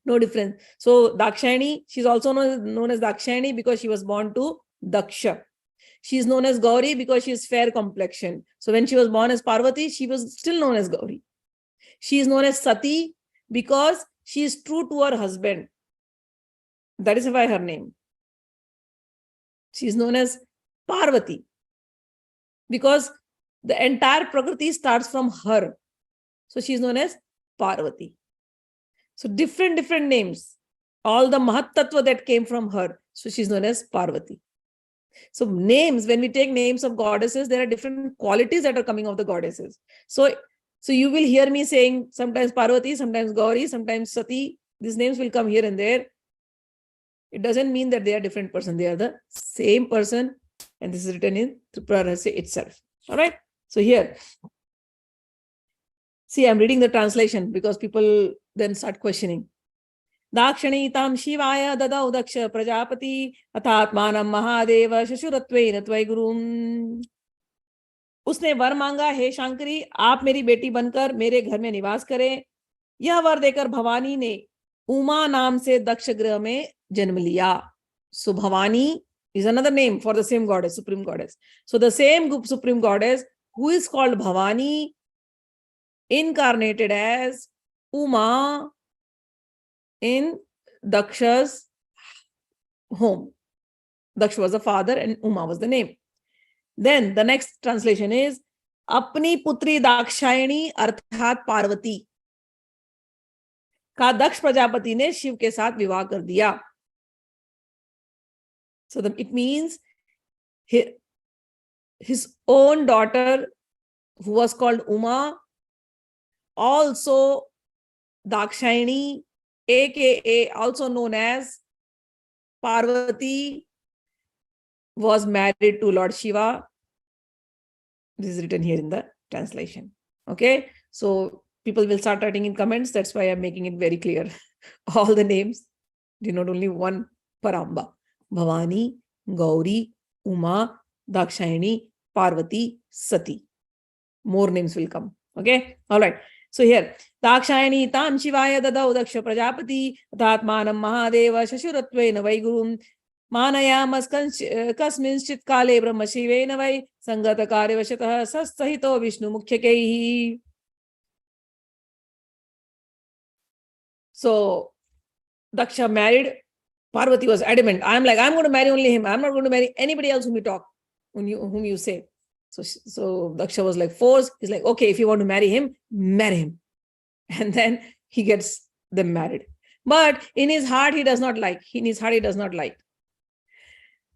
[SPEAKER 1] No difference. So Dakshayani, she's also known as Dakshayani because she was born to Daksha. She is known as Gauri because she is fair complexion. So when she was born as Parvati, she was still known as Gauri. She is known as Sati because she is true to her husband. That is why her name. She is known as Parvati because the entire Prakriti starts from her. So she is known as Parvati. So different names. All the Mahat Tattva that came from her. So she is known as Parvati. So names, when we take names of goddesses, there are different qualities that are coming of the goddesses. So you will hear me saying sometimes Parvati, sometimes Gauri, sometimes Sati. These names will come here and there. It doesn't mean that they are different person. They are the same person. And this is written in Tripura Rahasya itself. All right. So here, see, I'm reading the translation because people then start questioning. Dakshanitam Shivaya dadau daksha prajapati athatmanam mahadeva shashuratvein tvai gurum. उसने वर मांगा, हे शंकरी, आप मेरी बेटी बनकर मेरे घर में निवास करें. यह वर देकर भवानी ने उमा नाम से दक्ष ग्रह में जन्म लिया. So Bhavani is another name for the same goddess, Supreme Goddess. So the same Supreme Goddess who is called Bhavani incarnated as Uma in Daksha's home. Daksha was the father and Uma was the name. Then the next translation is Apni Putri Dakshayani अर्थात पार्वती का दक्ष प्रजापति ने शिव के साथ विवाह कर दिया. So it means his own daughter, who was called Uma, also Dakshayani, aka also known as Parvati, was married to Lord Shiva. This is written here in the translation. Okay. So people will start writing in comments. That's why I'm making it very clear. All the names, denote only one Paramba. Bhavani, Gauri, Uma, Dakshayani, Parvati, Sati. More names will come. Okay. All right. So here, Dakshayani tam Shivaya dadau Daksha Prajapati, Tatmanam Mahadeva Shashuratve Navaigurum, Manayamas Kasminchit Kale Brahma Shive Navai, Sangata Karivashata Sastahito Vishnu Mukhyakehi. So Daksha married. Parvati was adamant. I'm going to marry only him. I'm not going to marry anybody else whom you say. So Daksha was like forced. He's like, okay, if you want to marry him, marry him. And then he gets them married. But in his heart, he does not like.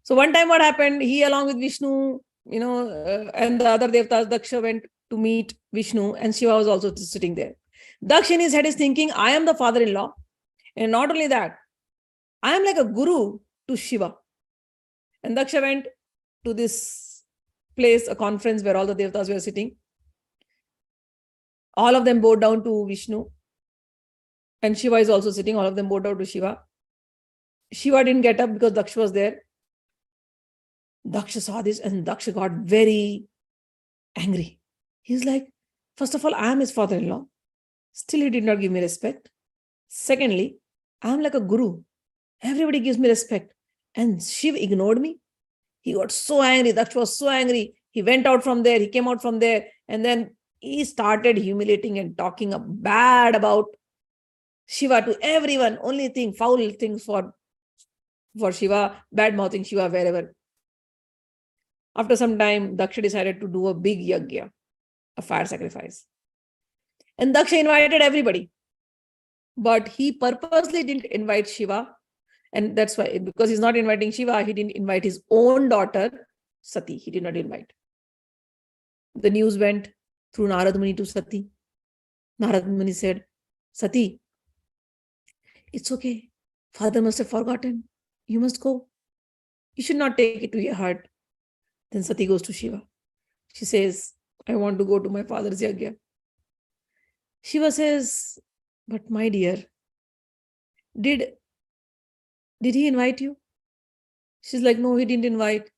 [SPEAKER 1] So one time what happened, he along with Vishnu, and the other Devtas, Daksha went to meet Vishnu, and Shiva was also sitting there. Daksha in his head is thinking, I am the father-in-law. And not only that, I am like a guru to Shiva. And Daksha went to this place, a conference where all the Devtas were sitting. All of them bowed down to Vishnu. And Shiva is also sitting. All of them bowed down to Shiva. Shiva didn't get up because Daksha was there. Daksha saw this and Daksha got very angry. He's like, first of all, I am his father-in-law. Still, he did not give me respect. Secondly, I am like a guru. Everybody gives me respect. And Shiva ignored me. He got so angry. Daksha was so angry. He went out from there. He came out from there. And then he started humiliating and talking bad about Shiva to everyone. Only thing, foul things for Shiva, bad-mouthing Shiva wherever. After some time, Daksha decided to do a big yajna, a fire sacrifice. And Daksha invited everybody. But he purposely didn't invite Shiva. And that's why, because he's not inviting Shiva, he didn't invite his own daughter, Sati. He did not invite. The news went through Narad Muni to Sati. Narad Muni said, Sati, it's okay. Father must have forgotten. You must go. You should not take it to your heart. Then Sati goes to Shiva. She says, I want to go to my father's yajna. Shiva says, but my dear, did he invite you? She's like, no, he didn't invite.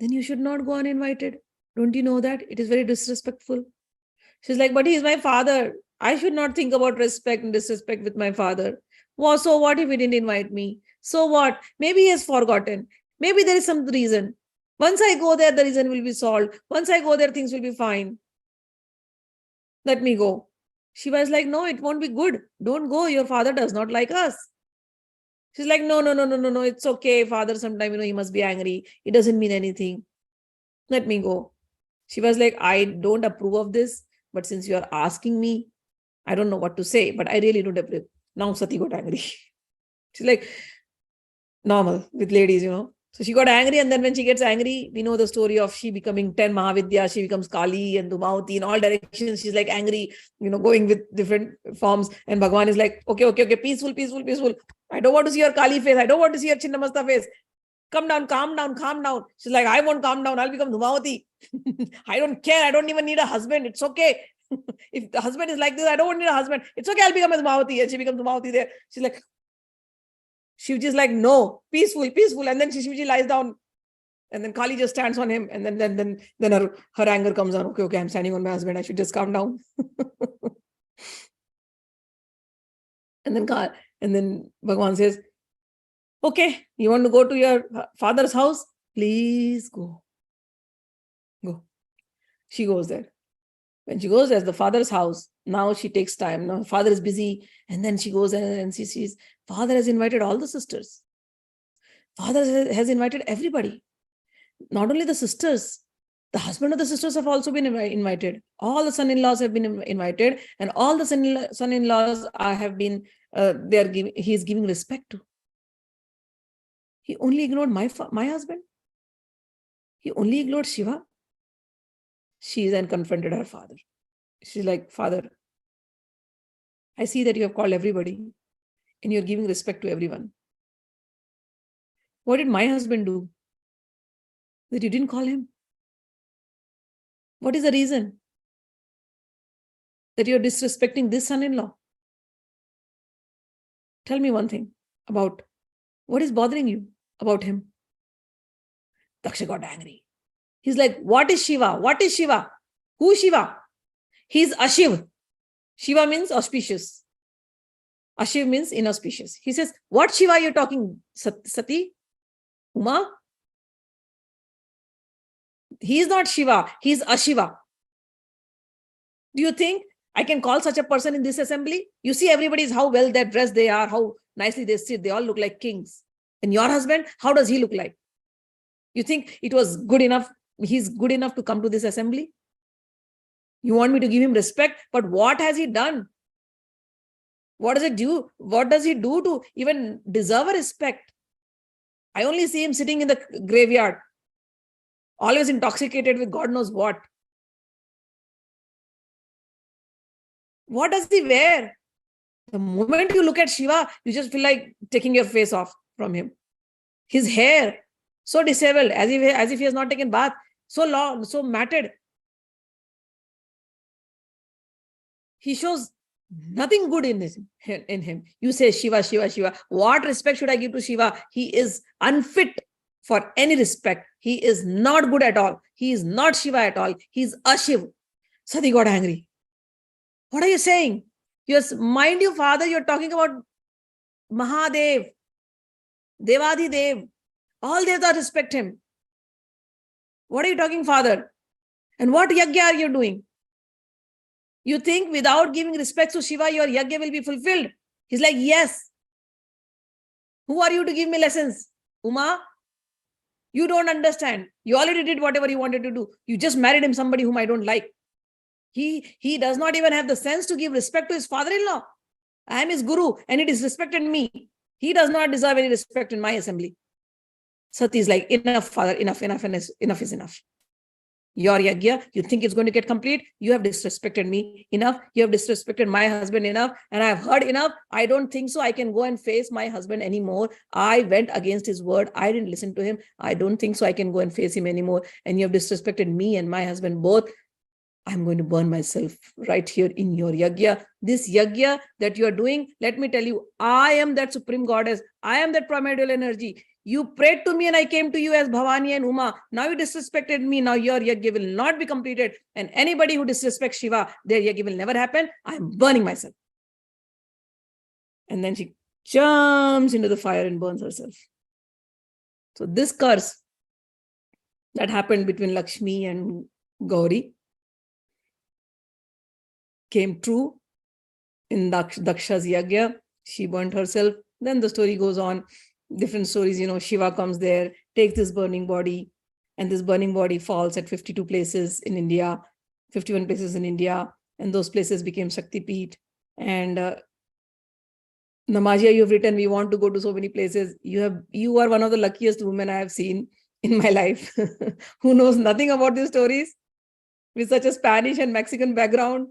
[SPEAKER 1] Then you should not go uninvited. Don't you know that? It is very disrespectful. She's like, but he is my father. I should not think about respect and disrespect with my father. Well, so what if he didn't invite me? So what? Maybe he has forgotten. Maybe there is some reason. Once I go there, the reason will be solved. Once I go there, things will be fine. Let me go. Shiva is like, no, it won't be good. Don't go. Your father does not like us. She's like, no. It's okay. Father, sometime, he must be angry. It doesn't mean anything. Let me go. Shiva is like, I don't approve of this. But since you are asking me, I don't know what to say. But I really don't approve. Now Sati got angry. She's like, normal with ladies, So she got angry, and then when she gets angry, we know the story of she becoming 10 Mahavidya, she becomes Kali and Dhumauti in all directions. She's like angry, going with different forms. And Bhagavan is like, okay, peaceful. I don't want to see your Kali face. I don't want to see your Chinnamasta face. Calm down. She's like, I won't calm down. I'll become Dhumauti. I don't care. I don't even need a husband. It's okay. If the husband is like this, I don't need a husband. It's okay. I'll become a Dhumauti. And she becomes Dhumauti there. She's like, Shivji is like, no, peaceful. And then Shivji lies down. And then Kali just stands on him. And then her anger comes on. Okay, I'm standing on my husband. I should just calm down. And then Bhagavan says, okay, you want to go to your father's house? Please go. Go. She goes there. When she goes as the father's house, now she takes time. Now father is busy. And then she goes and she sees, father has invited all the sisters. Father has invited everybody. Not only the sisters, the husband of the sisters have also been invited. All the son-in-laws have been invited. And all the son-in-laws have been, he is giving respect to. He only ignored my husband. He only ignored Shiva. She then confronted her father. She's like, Father, I see that you have called everybody and you're giving respect to everyone. What did my husband do? that you didn't call him? What is the reason that you're disrespecting this son-in-law? Tell me one thing about what is bothering you about him. Daksha got angry. He's like, what is Shiva? What is Shiva? Who is Shiva? He's Ashiv. Shiva means auspicious. Ashiv means inauspicious. He says, what Shiva are you talking, Sati? Uma? He is not Shiva. He is Ashiva. Do you think I can call such a person in this assembly? You see everybody is how well they're dressed they are, how nicely they sit. They all look like kings. And your husband, how does he look like? You think it was good enough? He's good enough to come to this assembly? You want me to give him respect? But what has he done? What does it do? What does he do to even deserve a respect? I only see him sitting in the graveyard, always intoxicated with God knows what. What does he wear? The moment you look at Shiva, you just feel like taking your face off from him. His hair, so disabled, as if he has not taken bath, so long, so matted. He shows nothing good in him. You say Shiva, Shiva, Shiva. What respect should I give to Shiva? He is unfit for any respect. He is not good at all. He is not Shiva at all. He is Ashiv. Sati got angry. What are you saying? Mind you, father, you're talking about Mahadev, Devadidev. All devas respect him. What are you talking, father? And what yajna are you doing? You think without giving respect to Shiva, your yajna will be fulfilled? He's like, yes. Who are you to give me lessons? Uma, you don't understand. You already did whatever you wanted to do. You just married him somebody whom I don't like. He does not even have the sense to give respect to his father-in-law. I am his guru and it is respected me. He does not deserve any respect in my assembly. Sati is like, enough, father, enough is enough. Your yajna, you think it's going to get complete? You have disrespected me enough. You have disrespected my husband enough. And I have heard enough. I don't think so. I can go and face my husband anymore. I went against his word. I didn't listen to him. I don't think so. I can go and face him anymore. And you have disrespected me and my husband both. I'm going to burn myself right here in your yajna. This yajna that you are doing, let me tell you, I am that supreme goddess. I am that primordial energy. You prayed to me and I came to you as Bhavani and Uma. Now you disrespected me. Now your yajna will not be completed. And anybody who disrespects Shiva, their yajna will never happen. I'm burning myself. And then she jumps into the fire and burns herself. So this curse that happened between Lakshmi and Gauri came true in Daksha's yajna. She burnt herself. Then the story goes on. Different stories, Shiva comes there, takes this burning body, and this burning body falls at 52 places in India, 51 places in India, and those places became Shakti Peeth. And Namajia, you've written, we want to go to so many places. You are one of the luckiest women I have seen in my life, who knows nothing about these stories, with such a Spanish and Mexican background.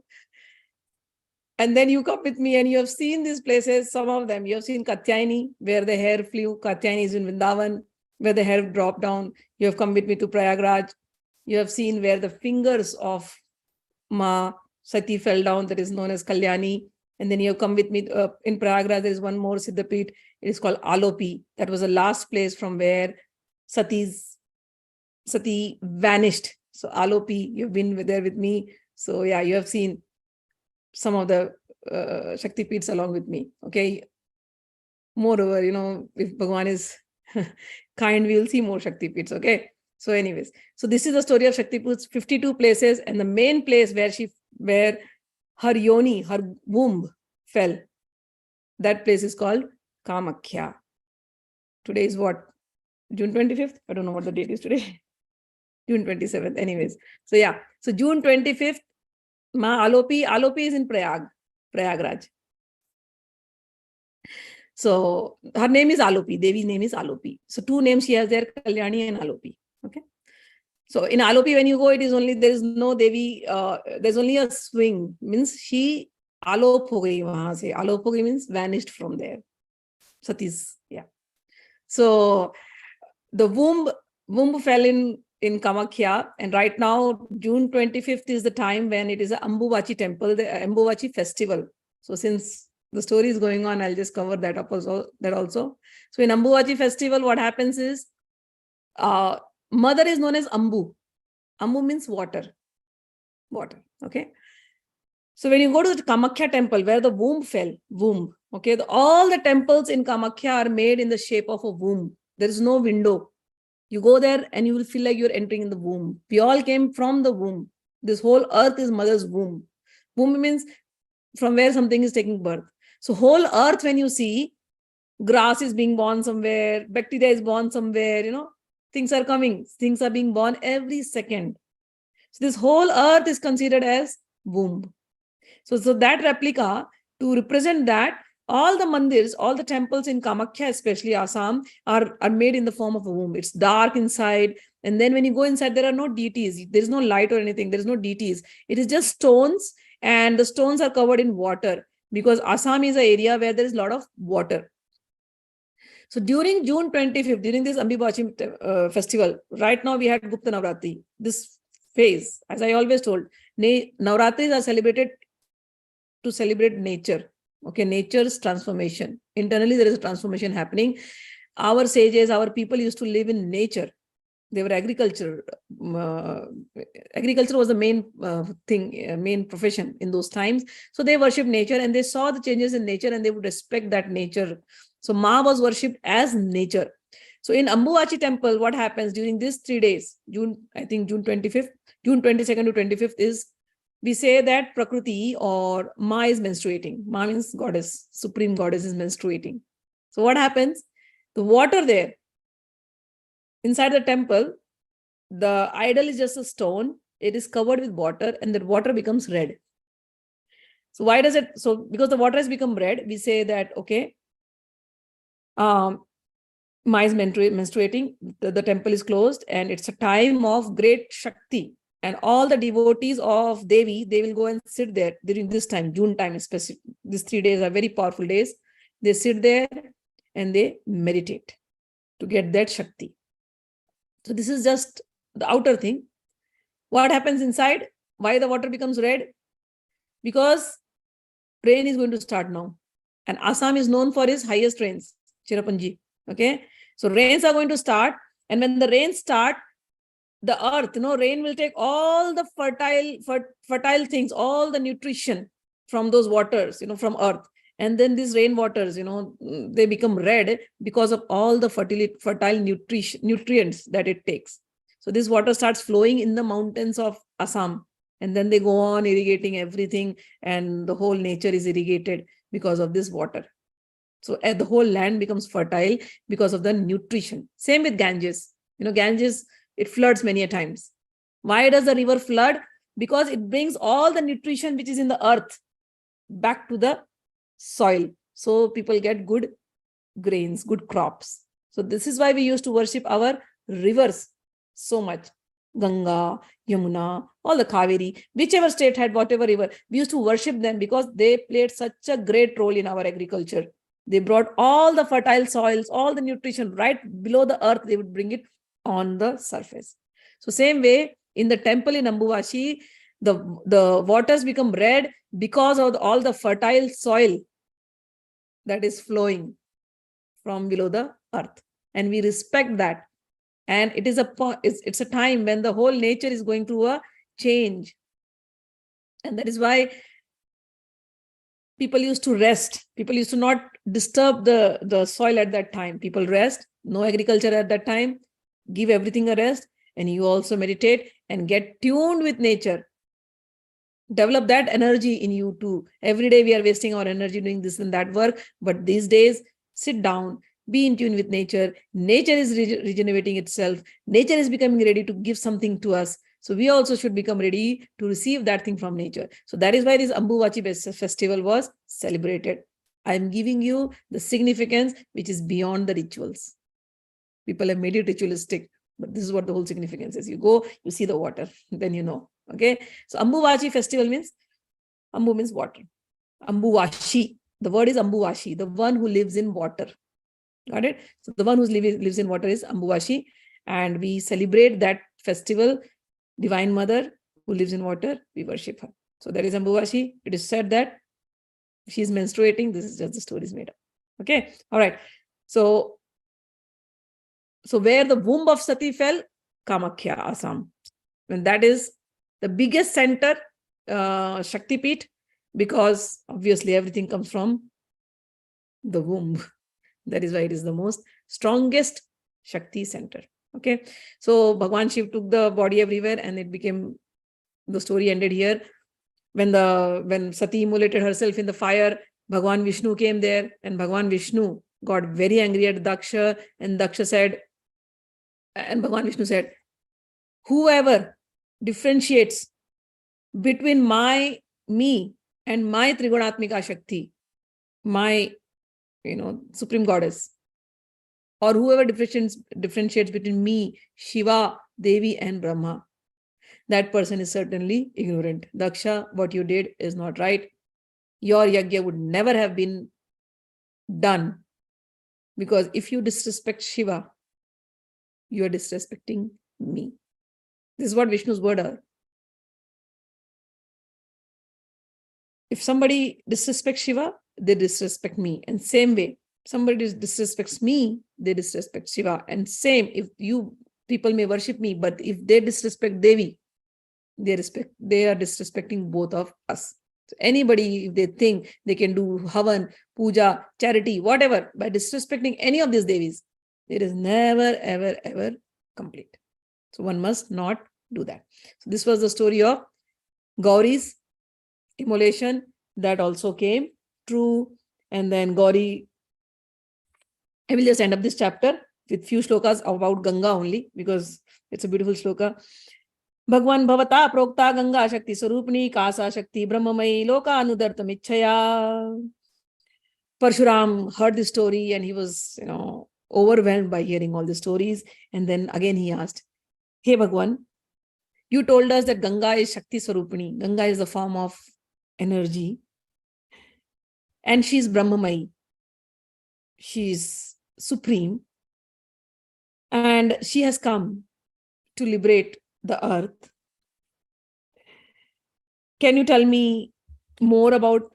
[SPEAKER 1] And then you come with me and you have seen these places, some of them. You have seen Katyayani, where the hair flew. Katyayani is in Vrindavan, where the hair dropped down. You have come with me to Prayagraj. You have seen where the fingers of Ma Sati fell down, that is known as Kalyani. And then you have come with me in Prayagraj. There is one more Siddhapeeth. It is called Alopi. That was the last place from where Sati vanished. So Alopi, you've been there with me. So yeah, you have seen some of the Shakti Peeths along with me. Okay. Moreover, if Bhagwan is kind, we will see more Shakti Peeths. Okay. So anyways, so this is the story of Shakti Peeths, 52 places, and the main place where her yoni, her womb fell, that place is called Kamakhya. Today is what? June 25th? I don't know what the date is today. June 27th. Anyways. So yeah. So June 25th, Ma Alopi is in Prayagraj. So her name is Alopi. Devi's name is Alopi. So two names she has there, Kalyani and Alopi. Okay. So in Alopi, when you go, there is no Devi, there's only a swing. Means she Alop ho gayi wahan se. Alop ho gayi means vanished from there. Sati's, yeah. So the womb fell in in Kamakhya. And right now, June 25th is the time when it is an Ambuvachi temple, the Ambuvachi festival. So since the story is going on, I'll just cover that up also. So in Ambuvachi festival, what happens is, mother is known as Ambu. Ambu means water. Okay. So when you go to the Kamakhya temple, where the womb fell, okay, all the temples in Kamakhya are made in the shape of a womb. There is no window. You go there and you will feel like you're entering in the womb. We all came from the womb. This whole earth is mother's womb. Womb means from where something is taking birth. So whole earth, when you see, grass is being born somewhere, bacteria is born somewhere, things are coming. Things are being born every second. So this whole earth is considered as womb. So that replica, to represent that, all the mandirs, all the temples in Kamakhya, especially Assam, are made in the form of a womb. It's dark inside. And then when you go inside, there are no deities. There is no light or anything. There is no deities. It is just stones, and the stones are covered in water, because Assam is an area where there is a lot of water. So during June 25th, during this Ambuvachi festival, right now we had Gupta Navratri. This phase, as I always told, Navratris are celebrated to celebrate nature. Okay, nature's transformation. Internally, there is a transformation happening. Our sages, our people used to live in nature. They were agriculture. Agriculture was the main main profession in those times. So they worshipped nature, and they saw the changes in nature, and they would respect that nature. So Ma was worshipped as nature. So in Ambuvachi temple, what happens during these 3 days, June 25th, June 22nd to 25th is, we say that Prakriti or Ma is menstruating. Ma means goddess, supreme goddess is menstruating. So what happens? The water there, inside the temple, the idol is just a stone. It is covered with water, and the water becomes red. So why does it? So because the water has become red, we say that, okay, Ma is menstruating, the temple is closed, and it's a time of great Shakti. And all the devotees of Devi, they will go and sit there during this time, June time, especially. These 3 days are very powerful days. They sit there and they meditate to get that Shakti. So this is just the outer thing. What happens inside? Why the water becomes red? Because rain is going to start now. And Assam is known for its highest rains, Chirapanji. Okay. So rains are going to start. And when the rains start, the earth, rain will take all the fertile things, all the nutrition from those waters, from earth. And then these rain waters, they become red because of all the fertile nutrients that it takes. So this water starts flowing in the mountains of Assam. And then they go on irrigating everything. And the whole nature is irrigated because of this water. So the whole land becomes fertile because of the nutrition. Same with Ganges. Ganges, it floods many a times. Why does the river flood? Because it brings all the nutrition which is in the earth back to the soil. So people get good grains, good crops. So this is why we used to worship our rivers so much. Ganga, Yamuna, all the Kaveri, whichever state had whatever river, we used to worship them because they played such a great role in our agriculture. They brought all the fertile soils, all the nutrition right below the earth. They would bring it on the surface. So same way, in the temple in Ambuvachi, the waters become red because of all the fertile soil that is flowing from below the earth. And we respect that. And it's a time when the whole nature is going through a change. And that is why people used to rest. People used to not disturb the soil at that time. People rest, no agriculture at that time. Give everything a rest, and you also meditate and get tuned with nature. Develop that energy in you too. Every day we are wasting our energy doing this and that work, but these days, sit down, be in tune with nature. Nature is regenerating itself. Nature is becoming ready to give something to us. So we also should become ready to receive that thing from nature. So that is why this Ambuvachi festival was celebrated. I am giving you the significance which is beyond the rituals. People have made it ritualistic, but this is what the whole significance is. You go, you see the water, then you know. Okay. So Ambuvachi festival means, Ambu means water. Ambuvashi. The word is Ambuvashi, the one who lives in water. Got it? So the one who lives in water is Ambuvashi. And we celebrate that festival, Divine Mother who lives in water, we worship her. So there is Ambuvashi. It is said that she is menstruating. This is just the story is made up. Okay. All right. So where the womb of Sati fell, Kamakhya, Assam. And that is the biggest center, Shakti Peeth, because obviously everything comes from the womb. That is why it is the most strongest Shakti center. Okay. So Bhagwan Shiv took the body everywhere, and it became, the story ended here. When Sati immolated herself in the fire, Bhagwan Vishnu came there, and Bhagwan Vishnu got very angry at Daksha, and Daksha said, and Bhagwan Vishnu said, whoever differentiates between me and my Trigunatmika Shakti, my Supreme Goddess, or whoever differentiates between me, Shiva, Devi, and Brahma, that person is certainly ignorant. Daksha, what you did is not right. Your yajna would never have been done, because if you disrespect Shiva, you are disrespecting me. This is what Vishnu's word are. If somebody disrespects Shiva, they disrespect me. And same way, somebody disrespects me, they disrespect Shiva. And same, if you people may worship me, but if they disrespect Devi, they are disrespecting both of us. So anybody, if they think they can do havan, puja, charity, whatever, by disrespecting any of these Devis, it is never, ever, ever complete. So one must not do that. So this was the story of Gauri's immolation. That also came true. And then Gauri, I will just end up this chapter with few slokas about Ganga only, because it's a beautiful sloka. Bhagwan Bhavata Prokta Ganga Shakti Sarupni Kasa Shakti Brahmamai Loka Anudartam Ichchaya. Parshuram heard this story and he was, overwhelmed by hearing all the stories. And then again he asked, hey Bhagwan, you told us that Ganga is Shakti Sarupni. Ganga is the form of energy. And she is Brahmamai. She is supreme. And she has come to liberate the earth. Can you tell me more about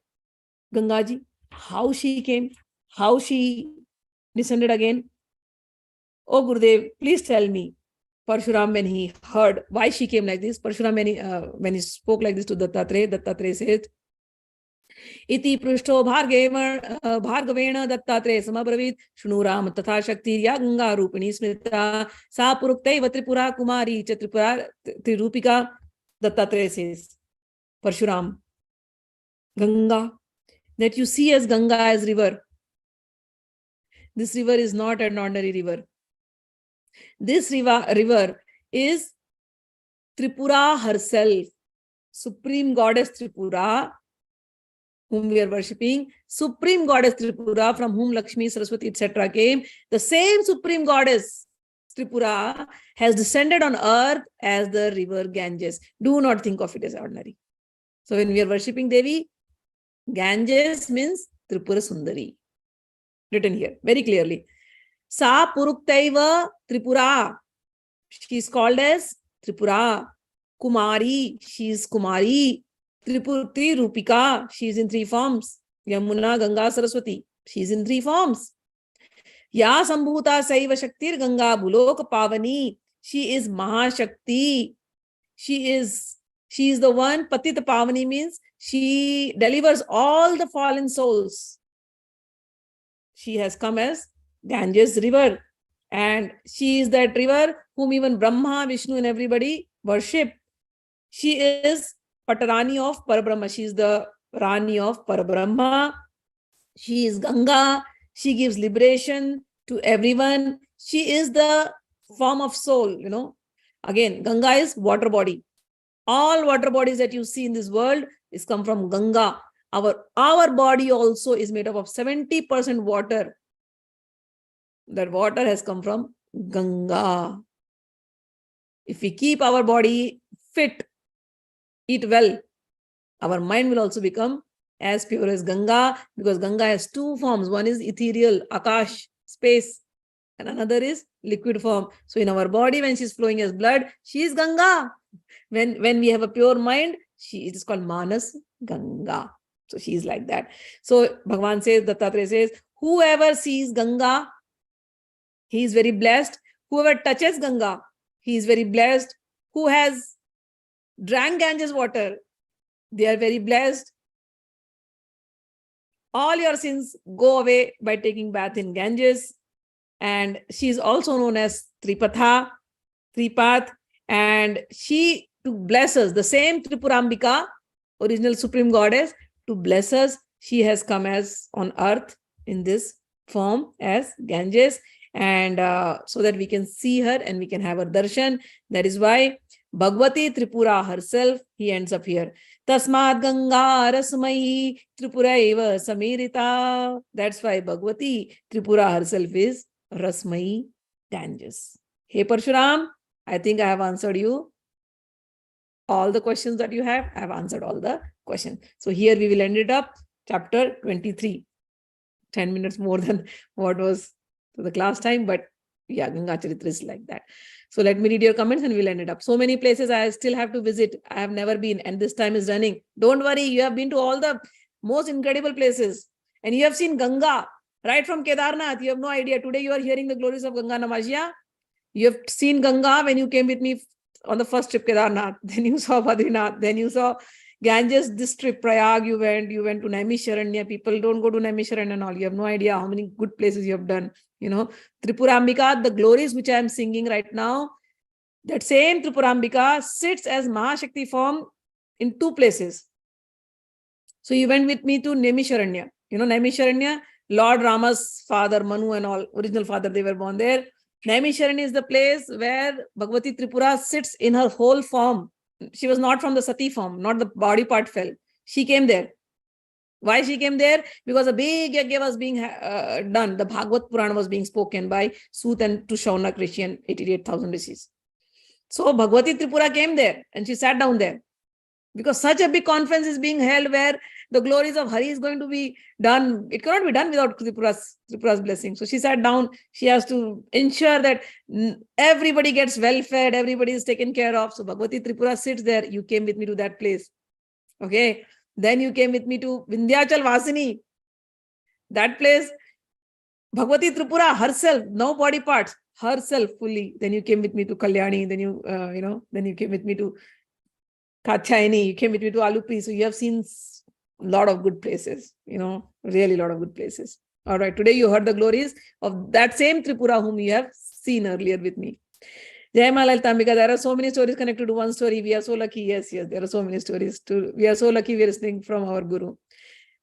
[SPEAKER 1] Gangaji? How she came? How she descended again? Oh Gurudev, please tell me. Parshuram, when he heard why she came like this, Parshuram, when he spoke like this to Dattatreya said, Iti prushto bhargavena Dattatreya samabravit shnuram tatha shakti ya Ganga rupini smrita sa puruktaiva Tripura kumari cha Tripura Tirupika. Dattatreya says, Parshuram, Ganga, that you see as Ganga as river, this river is not an ordinary river. This river is Tripura herself, Supreme Goddess Tripura, whom we are worshipping, Supreme Goddess Tripura, from whom Lakshmi, Saraswati, etc. came. The same Supreme Goddess Tripura has descended on earth as the river Ganges. Do not think of it as ordinary. So when we are worshipping Devi, Ganges means Tripura Sundari. Written here very clearly. Sa Puruktaiva Tripura. She is called as Tripura. Kumari. She is Kumari. Tripurti Rupika. She is in three forms. Yamuna, Ganga, Saraswati. She is in three forms. Ya Sambhuta Saiva Shaktir Ganga Bulok Pavani. She is Mahashakti. She is the one. Patita Pavani means she delivers all the fallen souls. She has come as Ganges river, and she is that river whom even Brahma, Vishnu, and everybody worship. She is Patarani of Parabrahma. She is the Rani of Parabrahma. She is Ganga. She gives liberation to everyone. She is the form of soul, Again, Ganga is water body. All water bodies that you see in this world is come from Ganga. Our body also is made up of 70% water. That water has come from Ganga. If we keep our body fit, eat well, our mind will also become as pure as Ganga, because Ganga has two forms. One is ethereal, Akash, space. and another is liquid form. So in our body, when she's flowing as blood, she is Ganga. When we have a pure mind, it is called Manas Ganga. So she is like that. So Bhagavan says, Dattatreya says, whoever sees Ganga, he is very blessed. Whoever touches Ganga, he is very blessed. Who has drank Ganges water, they are very blessed. All your sins go away by taking bath in Ganges. And she is also known as Tripatha, Tripath. And she, to bless us, the same Tripurambika, original supreme goddess, to bless us, she has come as on earth in this form as Ganges. And so that we can see her and we can have her darshan. That is why Bhagavati Tripura herself, he ends up here. Tasmad Ganga Rasmayi Tripura eva Samirita. That's why Bhagavati Tripura herself is Rasmayi Ganges. Hey Parshuram, I think I have answered you all the questions that you have. I have answered all the questions. So here we will end it up. Chapter 23. 10 minutes more than what was the class time, but yeah, Ganga Charitra is like that. So let me read your comments and we'll end it up. So many places I still have to visit. I have never been, and this time is running. Don't worry, you have been to all the most incredible places. And you have seen Ganga right from Kedarnath. You have no idea. Today you are hearing the glories of Ganga Namashya. You have seen Ganga when you came with me on the first trip, Kedarnath. Then you saw Badrinath. Then you saw Ganges, this trip, Prayag, you went to Naimisharanya. People don't go to Naimisharanya and all. You have no idea how many good places you have done. You know, Tripurambika, the glories which I am singing right now, that same Tripurambika sits as Mahashakti form in two places. So you went with me to Naimisharanya. You know, Naimisharanya, Lord Rama's father, Manu and all, original father, they were born there. Naimisharanya is the place where Bhagavati Tripura sits in her whole form. She was not from the Sati form, not the body part fell. She came there. Why she came there? Because a big yajna was being done. The Bhagavad Purana was being spoken by Sut and to Shaunak Rishi and 88,000 rishis. So Bhagavati Tripura came there and she sat down there. Because such a big conference is being held where the glories of Hari is going to be done. It cannot be done without Tripura's blessing. So she sat down. She has to ensure that everybody gets well fed, everybody is taken care of. So Bhagavati Tripura sits there. You came with me to that place. Okay. Then you came with me to Vindhyachal Vasini. That place, Bhagavati Tripura herself, no body parts, herself fully. Then you came with me to Kalyani. Then then you came with me to Katyayani, you came with me to Alupi. So you have seen a lot of good places, really a lot of good places. All right. Today you heard the glories of that same Tripura whom you have seen earlier with me. Jai Mahalakshmi. There are so many stories connected to one story. We are so lucky. Yes, there are so many stories. We are so lucky we are listening from our Guru.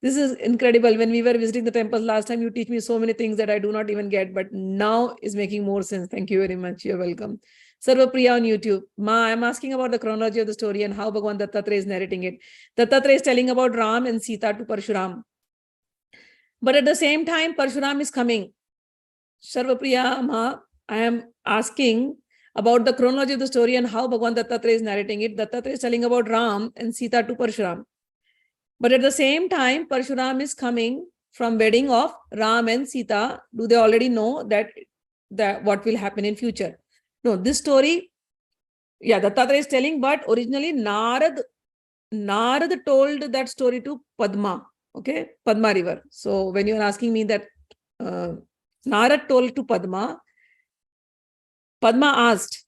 [SPEAKER 1] This is incredible. When we were visiting the temples last time, you teach me so many things that I do not even get, but now is making more sense. Thank you very much. You're welcome. Sarvapriya on YouTube. Ma, I'm asking about the chronology of the story and how Bhagavan Dattatreya is narrating it. Dattatreya is telling about Ram and Sita to Parshuram. But at the same time, Parshuram is coming. Sarvapriya, Ma, I am asking about the chronology of the story and how Bhagavan Dattatreya is narrating it. Dattatreya is telling about Ram and Sita to Parshuram. But at the same time, Parshuram is coming from wedding of Ram and Sita. Do they already know that what will happen in future? No, this story, Dattatreya is telling, but originally Narad told that story to Padma, okay, Padma river. So when you are asking me that Narad told to Padma, Padma asked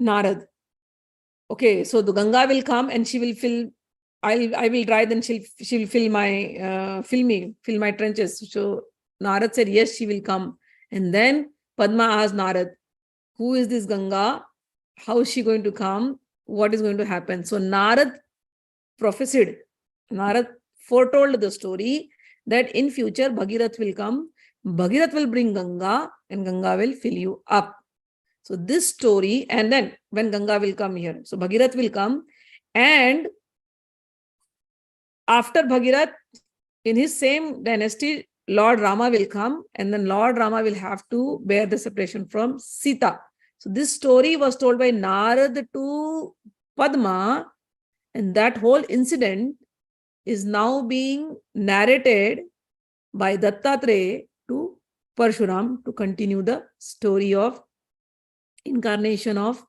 [SPEAKER 1] Narad, okay, so the Ganga will come and she will fill, I will dry, then she'll fill my trenches. So Narad said, yes, she will come. And then Padma asked Narad, who is this Ganga? How is she going to come? What is going to happen? So Narad prophesied, Narad foretold the story that in future Bhagirath will come, Bhagirath will bring Ganga and Ganga will fill you up. So this story, and then when Ganga will come here, so Bhagirath will come, and after Bhagirath, in his same dynasty, Lord Rama will come, and then Lord Rama will have to bear the separation from Sita. So this story was told by Narad to Padma, and that whole incident is now being narrated by Dattatreya to Parshuram to continue the story of incarnation of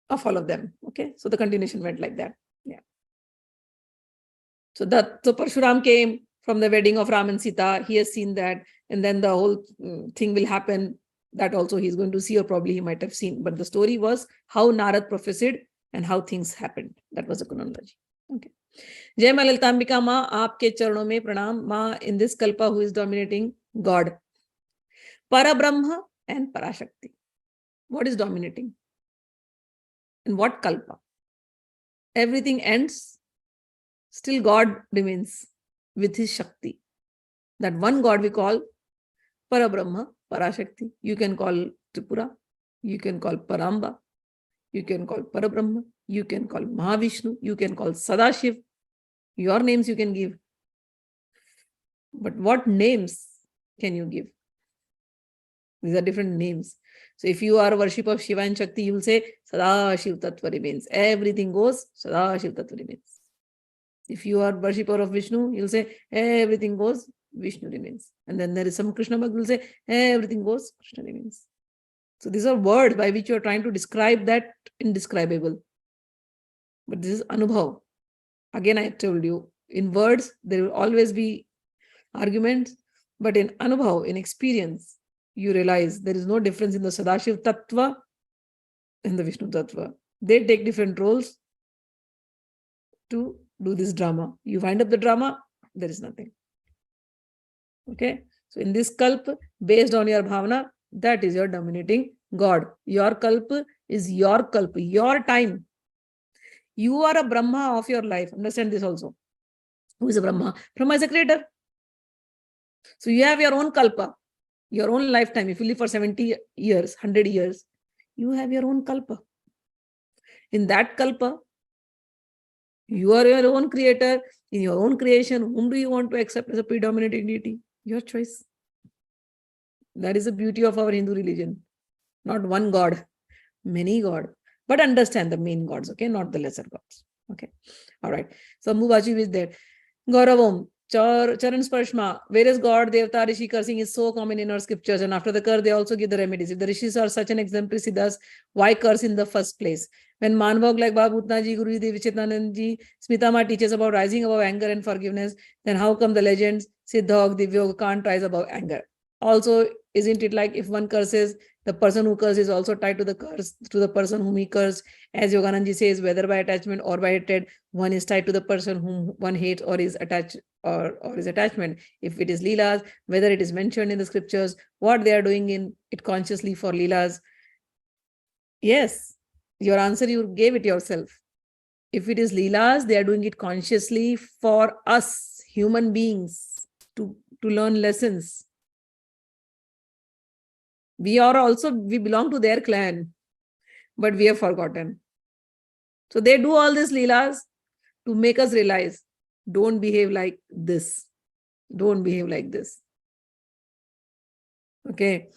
[SPEAKER 1] all of them. Okay, so the continuation went like that. Yeah. So Parshuram came from the wedding of Ram and Sita. He has seen that, and then the whole thing will happen. That also he's going to see, or probably he might have seen. But the story was how Narad prophesied and how things happened. That was the chronology. Okay. Jai Ma Lalitambika Ma, aapke charanon mein pranam. Ma, in this kalpa, who is dominating? God. Parabrahma and Parashakti. What is dominating? In what kalpa? Everything ends. Still God remains with his Shakti. That one God we call Parabrahma, Parashakti. You can call Tripura. You can call Paramba. You can call Parabrahma. You can call Mahavishnu. You can call Sadashiv. Your names you can give. But what names can you give? These are different names. So if you are a worship of Shiva and Shakti, you will say Sadashiv Tattva remains. Everything goes, Sadashiv Tattva remains. If you are worshipper of Vishnu, you'll say everything goes, Vishnu remains. And then there is some Krishna Bhakt will say everything goes, Krishna remains. So these are words by which you are trying to describe that indescribable. But this is Anubhav. Again, I told you, in words, there will always be arguments. But in Anubhav, in experience, you realize there is no difference in the Sadashiv Tattva and the Vishnu Tattva. They take different roles to do this drama. You wind up the drama, there is nothing. Okay. So in this kalp, based on your bhavana, that is your dominating God. Your kalp is your kalp, your time. You are a Brahma of your life. Understand this also. Who is a Brahma? Brahma is a creator. So you have your own kalpa, your own lifetime. If you live for 70 years, 100 years, you have your own kalpa. In that kalpa, you are your own creator. In your own creation, whom do you want to accept as a predominating deity? Your choice. That is the beauty of our Hindu religion. Not one God, many God. But understand the main gods, okay? Not the lesser gods. Okay. All right. So Mubaji is there. Gauravam, Charan Sparshma, various God, Devta, Rishi cursing is so common in our scriptures. And after the curse, they also give the remedies. If the Rishis are such an exemplary siddhas, why curse in the first place? When Manvog like Baba Bhutna ji, Guru Devi Chitnanand ji, Smita Ma teaches about rising above anger and forgiveness, then how come the legends, Siddhog, Divyog can't rise above anger? Also, isn't it like if one curses, the person who curses is also tied to the curse, to the person whom he cursed? As Yogananji says, whether by attachment or by hatred, one is tied to the person whom one hates or is attached or is attachment. If it is Leelas, whether it is mentioned in the scriptures, what they are doing in it consciously for Leelas. Yes, your answer, you gave it yourself. If it is Leelas, they are doing it consciously for us, human beings, to learn lessons. We belong to their clan, but we have forgotten. So they do all these Leelas to make us realize, don't behave like this. Don't behave like this. Okay.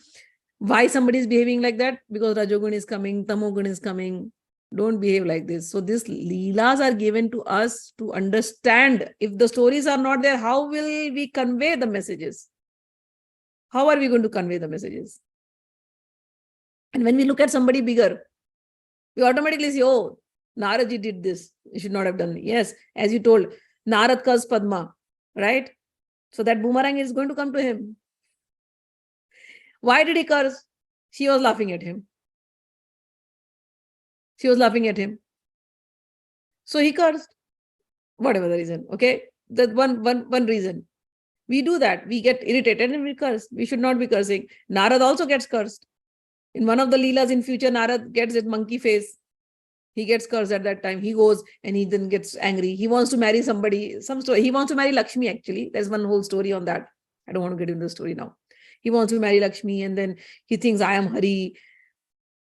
[SPEAKER 1] Why somebody is behaving like that? Because Rajogun is coming, Tamogun is coming. Don't behave like this. So these Leelas are given to us to understand. If the stories are not there, how will we convey the messages? How are we going to convey the messages? And when we look at somebody bigger, we automatically say, oh, Naradji did this. He should not have done it. Yes, as you told, Narad cursed Padma, right? So that boomerang is going to come to him. Why did he curse? She was laughing at him. She was laughing at him. So he cursed. Whatever the reason, okay? That's one reason. We do that. We get irritated and we curse. We should not be cursing. Narad also gets cursed. In one of the Leelas in future, Narad gets that monkey face. He gets cursed at that time. He goes and he then gets angry. He wants to marry somebody, some story. He wants to marry Lakshmi, actually. There's one whole story on that. I don't want to get into the story now. He wants to marry Lakshmi and then he thinks, I am Hari.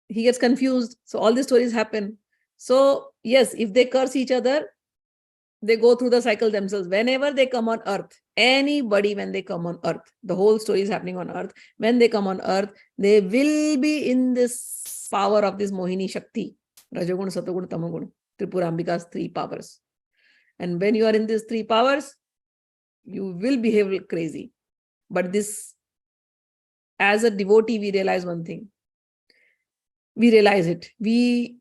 [SPEAKER 1] He gets confused. So all these stories happen. So yes, if they curse each other, they go through the cycle themselves. Whenever they come on earth, anybody, when they come on earth, the whole story is happening on earth. When they come on earth, they will be in this power of this Mohini Shakti. Rajogun, Satogun, Tamogun, Tripura Ambika's 3 powers. And when you are in these 3 powers, you will behave crazy. But this, as a devotee, we realize one thing. We realize it. We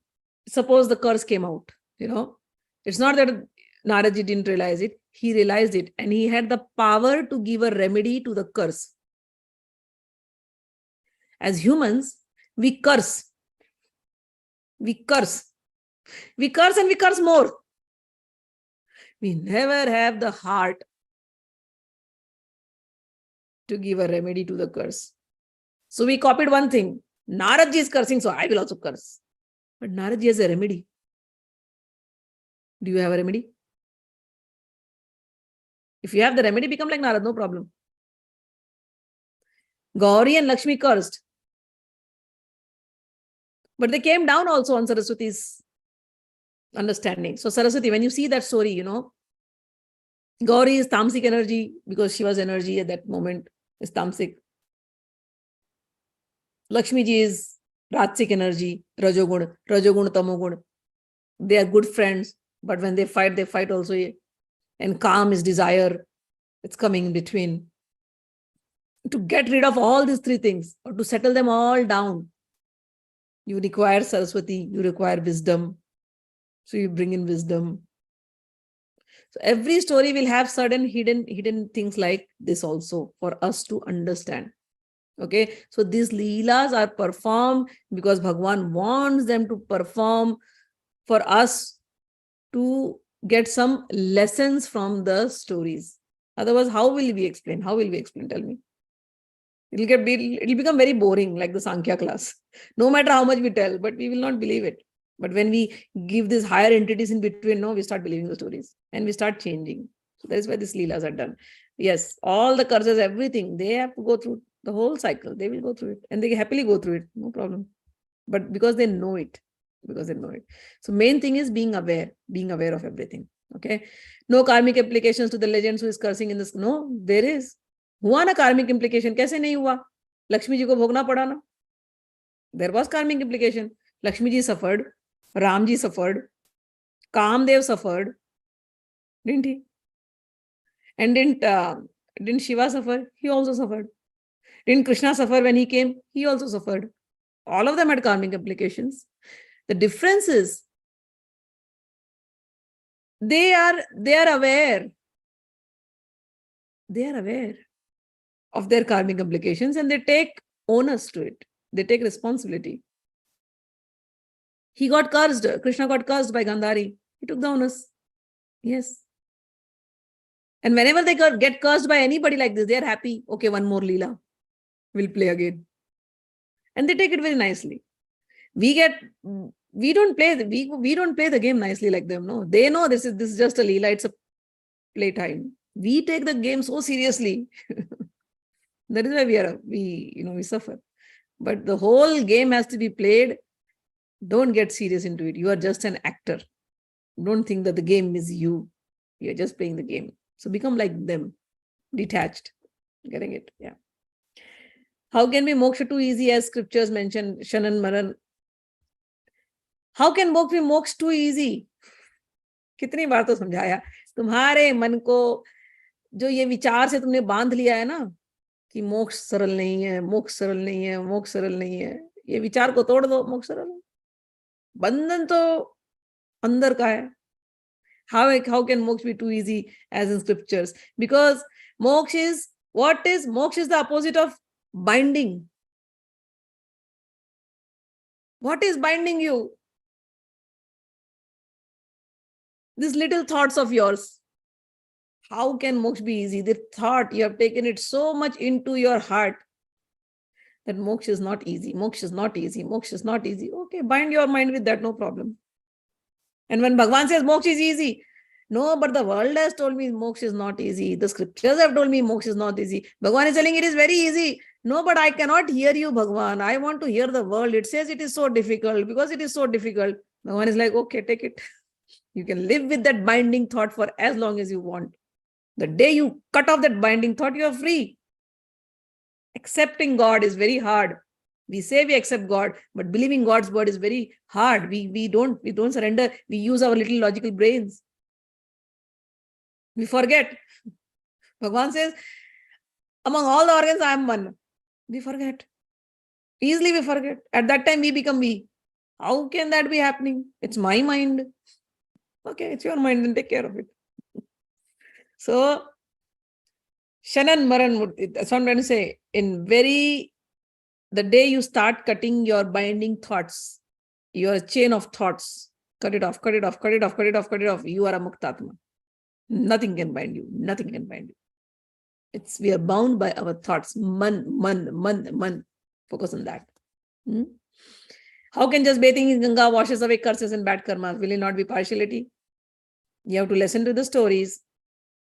[SPEAKER 1] suppose the curse came out, It's not that Naradji didn't realize it. He realized it, and he had the power to give a remedy to the curse. As humans, we curse. We curse. We curse and we curse more. We never have the heart to give a remedy to the curse. So we copied one thing. Naradji is cursing, so I will also curse. But Naradji has a remedy. Do you have a remedy? If you have the remedy, become like Narad, no problem. Gauri and Lakshmi cursed. But they came down also on Saraswati's understanding. So Saraswati, when you see that story, Gauri is tamasic energy because she was energy at that moment, is tamasic. Lakshmi ji is Rajasic energy, Rajogun, Tamogun. They are good friends, but when they fight also. And calm is desire. It's coming in between. To get rid of all these three things, or to settle them all down, you require Saraswati, you require wisdom. So you bring in wisdom. So every story will have certain hidden things like this also for us to understand. Okay, so these leelas are performed because Bhagwan wants them to perform for us to get some lessons from the stories. Otherwise, how will we explain? Tell me. It'll become very boring, like the Sankhya class. No matter how much we tell, but we will not believe it. But when we give these higher entities in between, we start believing the stories and we start changing. So that is why these leelas are done. Yes, all the curses, everything, they have to go through the whole cycle. They will go through it and they happily go through it. No problem. But because they know it. So main thing is being aware of everything. Okay. No karmic implications to the legends who is cursing in this. No, there is. हुआ ना karmic implication? कैसे नहीं हुआ? Lakshmi ji को भोगना पड़ा ना? There was karmic implication. Lakshmi ji suffered. Ram ji suffered. Kamdev suffered. Didn't he? And didn't Shiva suffer? He also suffered. Didn't Krishna suffer when he came? He also suffered. All of them had karmic implications. The difference is they are aware. They are aware of their karmic implications and they take onus to it. They take responsibility. He got cursed. Krishna got cursed by Gandhari. He took the onus. Yes. And whenever they get cursed by anybody like this, they are happy. Okay, one more Leela. We'll play again. And they take it very nicely. We don't play the game nicely like them. No, they know this is just a Leela. It's a playtime. We take the game so seriously. That is why we suffer. But the whole game has to be played. Don't get serious into it. You are just an actor. Don't think that the game is you. You're just playing the game. So become like them, detached. Getting it? Yeah. How can be moksha too easy as scriptures mention Shanan Maran? How can moksha be moksha too easy? कितनी बार तो समझाया तुम्हारे मन को जो ये विचार से तुमने बांध लिया है ना कि मोक्ष सरल नहीं है, मोक्ष सरल नहीं है, मोक्ष सरल नहीं है, ये विचार को तोड़ दो, मोक्ष सरल है. बंधन तो अंदर का है. How can moksha be too easy as in scriptures? Because moksha is moksha is the opposite of binding. What is binding you? These little thoughts of yours. How can moksha be easy? The thought, you have taken it so much into your heart that moksha is not easy. Moksha is not easy. Moksha is not easy. Okay, bind your mind with that, no problem. And when Bhagavan says moksha is easy, no, but the world has told me moksha is not easy. The scriptures have told me moksha is not easy. Bhagavan is telling it is very easy. No, but I cannot hear you, Bhagavan. I want to hear the world. It says it is so difficult. Because it is so difficult, Bhagavan is like, okay, take it. You can live with that binding thought for as long as you want. The day you cut off that binding thought, you are free. Accepting God is very hard. We say we accept God, but believing God's word is very hard. We don't surrender. We use our little logical brains. We forget. Bhagavan says, Among all the organs, I am one. We forget. Easily we forget. At that time, we become we. How can that be happening? It's my mind. Okay, it's your mind, then take care of it. So, Shanan Maran, that's what I'm trying to say. The day you start cutting your binding thoughts, your chain of thoughts, cut it off, cut it off, cut it off, cut it off, cut it off. You are a Muktatma. Nothing can bind you. Nothing can bind you. We are bound by our thoughts. Man. Focus on that. How can just bathing in Ganga washes away curses and bad karmas? Will it not be partiality? You have to listen to the stories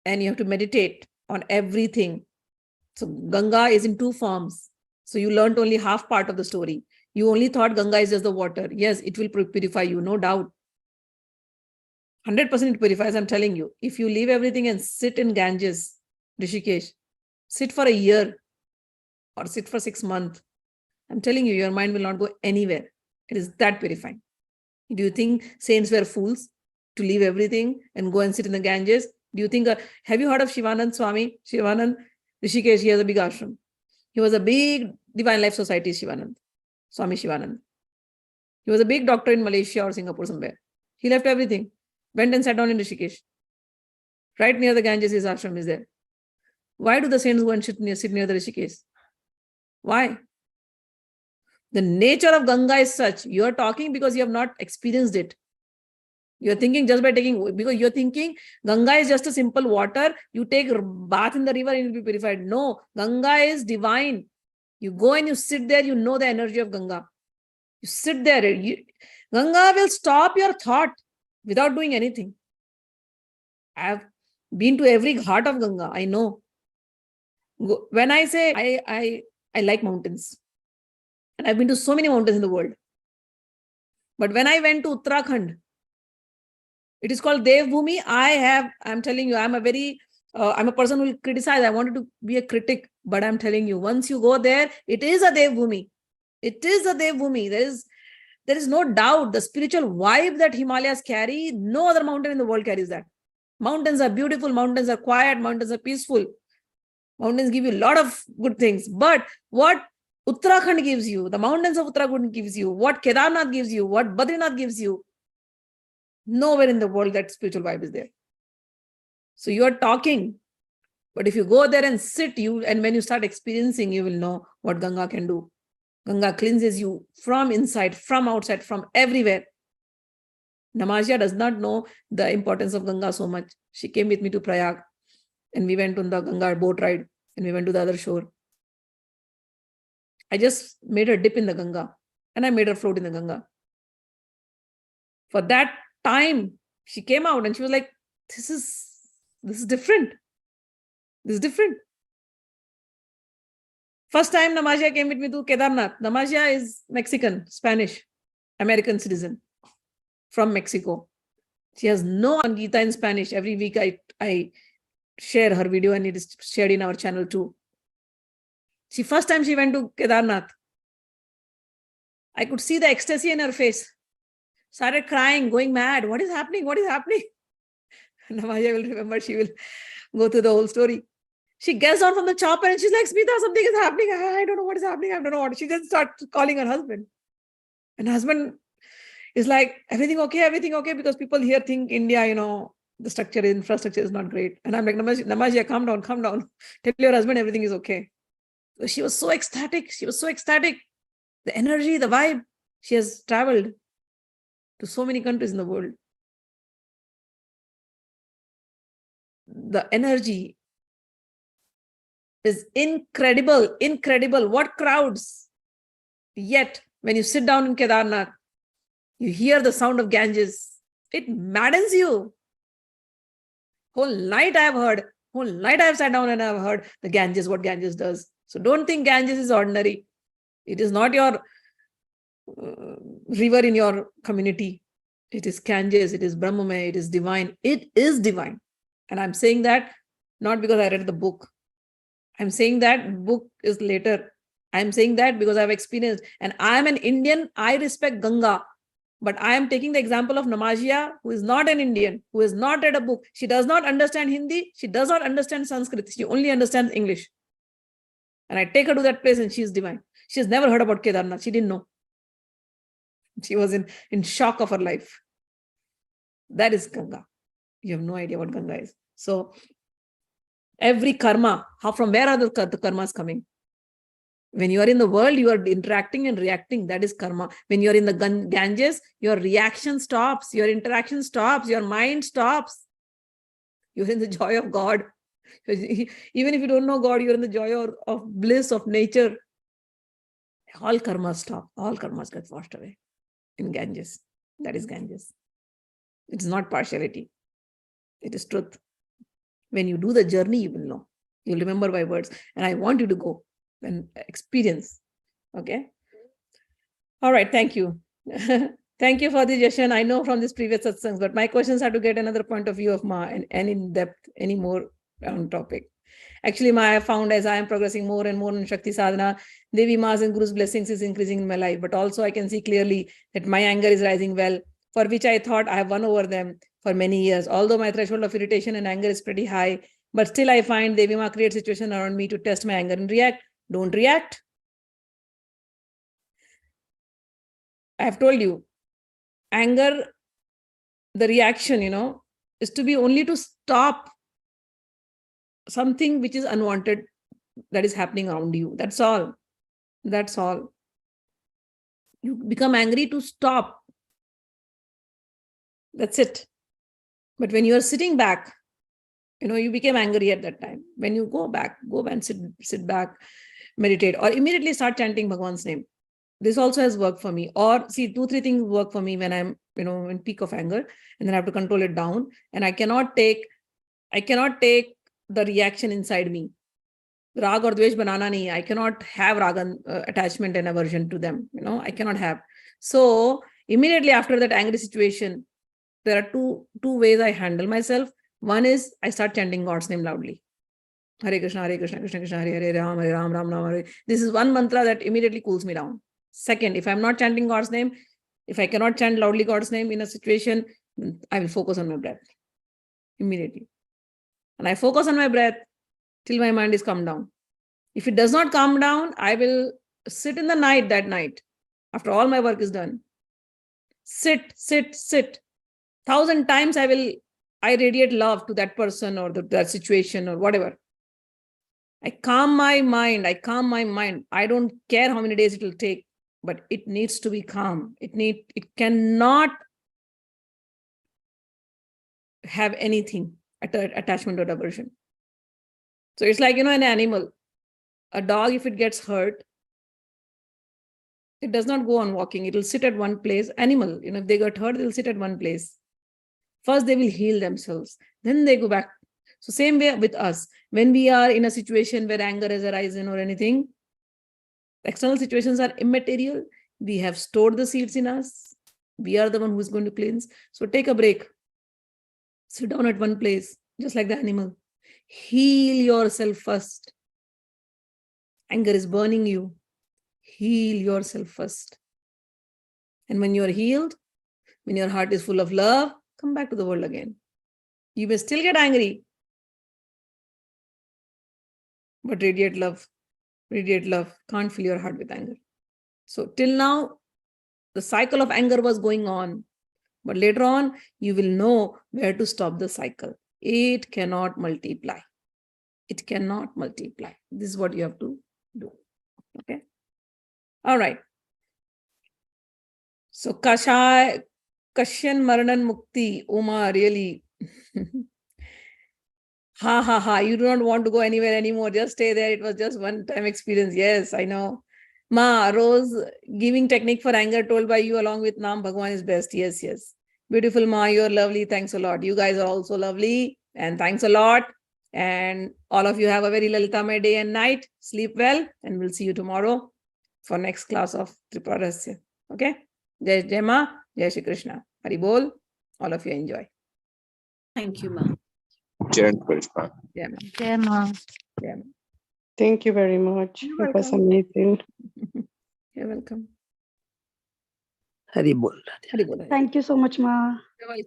[SPEAKER 1] and you have to meditate on everything. So Ganga is in two forms. So you learned only half part of the story. You only thought Ganga is just the water. Yes, it will purify you, no doubt. 100% it purifies, I'm telling you. If you leave everything and sit in Ganges, Rishikesh, sit for a year or sit for 6 months, I'm telling you, your mind will not go anywhere. It is that purifying. Do you think saints were fools to leave everything and go and sit in the Ganges? Do you think, have you heard of Shivanand Swami? Shivanand Rishikesh, he has a big ashram. He was a big Divine Life Society, Shivanand, Swami Shivanand. He was a big doctor in Malaysia or Singapore somewhere. He left everything, went and sat down in Rishikesh. Right near the Ganges, his ashram is there. Why do the saints go and sit near the Rishikesh? Why? The nature of Ganga is such. You are talking because you have not experienced it. You're thinking just by because you're thinking Ganga is just a simple water. You take a bath in the river and it will be purified. No, Ganga is divine. You go and you sit there, you know the energy of Ganga. You sit there. Ganga will stop your thought without doing anything. I have been to every ghat of Ganga. I know. When I say I like mountains, and I've been to so many mountains in the world. But when I went to Uttarakhand, it is called Devbhumi. I'm telling you, I'm a person who will criticize. I wanted to be a critic, but I'm telling you, once you go there, it is a Devbhumi. It is a Devbhumi. There is no doubt the spiritual vibe that Himalayas carry, no other mountain in the world carries that. Mountains are beautiful, mountains are quiet, mountains are peaceful. Mountains give you a lot of good things. But what Uttarakhand gives you, the mountains of Uttarakhand gives you, what Kedarnath gives you, what Badrinath gives you, nowhere in the world that spiritual vibe is there. So you are talking, but if you go there and sit, and when you start experiencing, you will know what Ganga can do. Ganga cleanses you from inside, from outside, from everywhere. Namasya does not know the importance of Ganga so much. She came with me to Prayag and we went on the Ganga boat ride and we went to the other shore. I just made her dip in the Ganga and I made her float in the Ganga. For that time, she came out and she was like, this is different. This is different. First time Namasya came with me to Kedarnath. Namasya is Mexican, Spanish, American citizen from Mexico. She has no Gita in Spanish. Every week I share her video and it is shared in our channel too. First time she went to Kedarnath. I could see the ecstasy in her face. Started crying, going mad. What is happening? What is happening? Namasya will remember. She will go through the whole story. She gets down from the chopper and she's like, Smita, something is happening. I don't know what is happening. I don't know what. She just starts calling her husband. And husband is like, everything okay? Everything okay? Because people here think India, the infrastructure is not great. And I'm like, Namasya, calm down. Tell your husband everything is okay. So she was so ecstatic. The energy, the vibe. She has traveled to so many countries in the world. The energy is incredible. What crowds. Yet, when you sit down in Kedarnath, you hear the sound of Ganges. It maddens you. Whole night I have sat down and I have heard the Ganges, what Ganges does. So don't think Ganges is ordinary. It is not your river in your community. It is Ganges, it is Brahmamay, it is divine. It is divine. And I'm saying that not because I read the book. I'm saying that book is later. I'm saying that because I've experienced. And I'm an Indian. I respect Ganga. But I am taking the example of Namasya, who is not an Indian, who has not read a book. She does not understand Hindi. She does not understand Sanskrit. She only understands English. And I take her to that place and she's divine. She has never heard about Kedarnath. She didn't know. She was in shock of her life. That is Ganga. You have no idea what Ganga is. So every karma, from where are the karmas coming? When you are in the world, you are interacting and reacting. That is karma. When you are in the Ganges, your reaction stops, your interaction stops, your mind stops. You're in the joy of God. Even if you don't know God, you're in the joy of bliss, of nature. All karmas stop. All karmas get washed away in Ganges. That is Ganges. It's not partiality. It is truth. When you do the journey, you will know. You'll remember my words. And I want you to go and experience. Okay? All right. Thank you. Thank you for the session. I know from this previous satsangs, but my questions are to get another point of view of Ma and in depth, any more on topic. Actually, Ma, I found as I am progressing more and more in Shakti Sadhana, Devi Maa's and Guru's blessings is increasing in my life. But also I can see clearly that my anger is rising well, for which I thought I have won over them for many years. Although my threshold of irritation and anger is pretty high, but still I find Devi Maa creates situation around me to test my anger and react. Don't react. I have told you, anger, the reaction, is to be only to stop something which is unwanted that is happening around you. That's all. That's all. You become angry to stop. That's it. But when you are sitting back, you became angry at that time. When you go back and sit back, meditate, or immediately start chanting Bhagwan's name. This also has worked for me. Or see, 2-3 things work for me when I'm, in peak of anger, and then I have to control it down. And I cannot take the reaction inside me. Rag or dvesh banana nahi. I cannot have raga attachment and aversion to them. I cannot have. So immediately after that angry situation, there are two ways I handle myself. One is I start chanting God's name loudly. Hare Krishna, Krishna Krishna, Hare Ram, Ram Ram, Hare. This is one mantra that immediately cools me down. Second, if I'm not chanting God's name, if I cannot chant loudly God's name in a situation, I will focus on my breath immediately. And I focus on my breath till my mind is calmed down. If it does not calm down, I will sit in the night that night after all my work is done. Sit. 1,000 times I radiate love to that person or that situation or whatever. I calm my mind. I don't care how many days it will take, but it needs to be calm. It cannot have anything attachment or aversion. So it's like, an animal, a dog, if it gets hurt, it does not go on walking. It will sit at one place. Animal, if they got hurt, they'll sit at one place. First, they will heal themselves. Then they go back. So same way with us. When we are in a situation where anger has arisen or anything, external situations are immaterial. We have stored the seeds in us. We are the one who is going to cleanse. So take a break. Sit down at one place, just like the animal. Heal yourself first. Anger is burning you. Heal yourself first. And when you are healed, when your heart is full of love, come back to the world again. You may still get angry, but radiate love can't fill your heart with anger. So till now, the cycle of anger was going on, but later on, you will know where to stop the cycle. It cannot multiply. It cannot multiply. This is what you have to do. Okay. All right. So Kashyan Maranan Mukti, Uma, really. Ha. You do not want to go anywhere anymore. Just stay there. It was just one-time experience. Yes, I know. Ma, Rose giving technique for anger told by you along with Naam Bhagwan is best. Yes. Beautiful Ma, you're lovely. Thanks a lot. You guys are also lovely. And thanks a lot. And all of you have a very Lalitamay day and night. Sleep well. And we'll see you tomorrow for next class of Tripura Rahasya. Okay? Jai Ma, Jai Shri Krishna. Hari Bol. All of you enjoy.
[SPEAKER 2] Thank you, Ma.
[SPEAKER 3] Jai Krishna.
[SPEAKER 1] Yeah, Ma.
[SPEAKER 2] Jai Ma.
[SPEAKER 1] Yeah, Ma.
[SPEAKER 4] Thank you very much.
[SPEAKER 1] You're
[SPEAKER 4] It was
[SPEAKER 1] welcome.
[SPEAKER 4] amazing.
[SPEAKER 1] You're welcome.
[SPEAKER 5] Hari Bol.
[SPEAKER 1] Hari Bol.
[SPEAKER 6] Thank you so much, Ma.
[SPEAKER 1] You're welcome.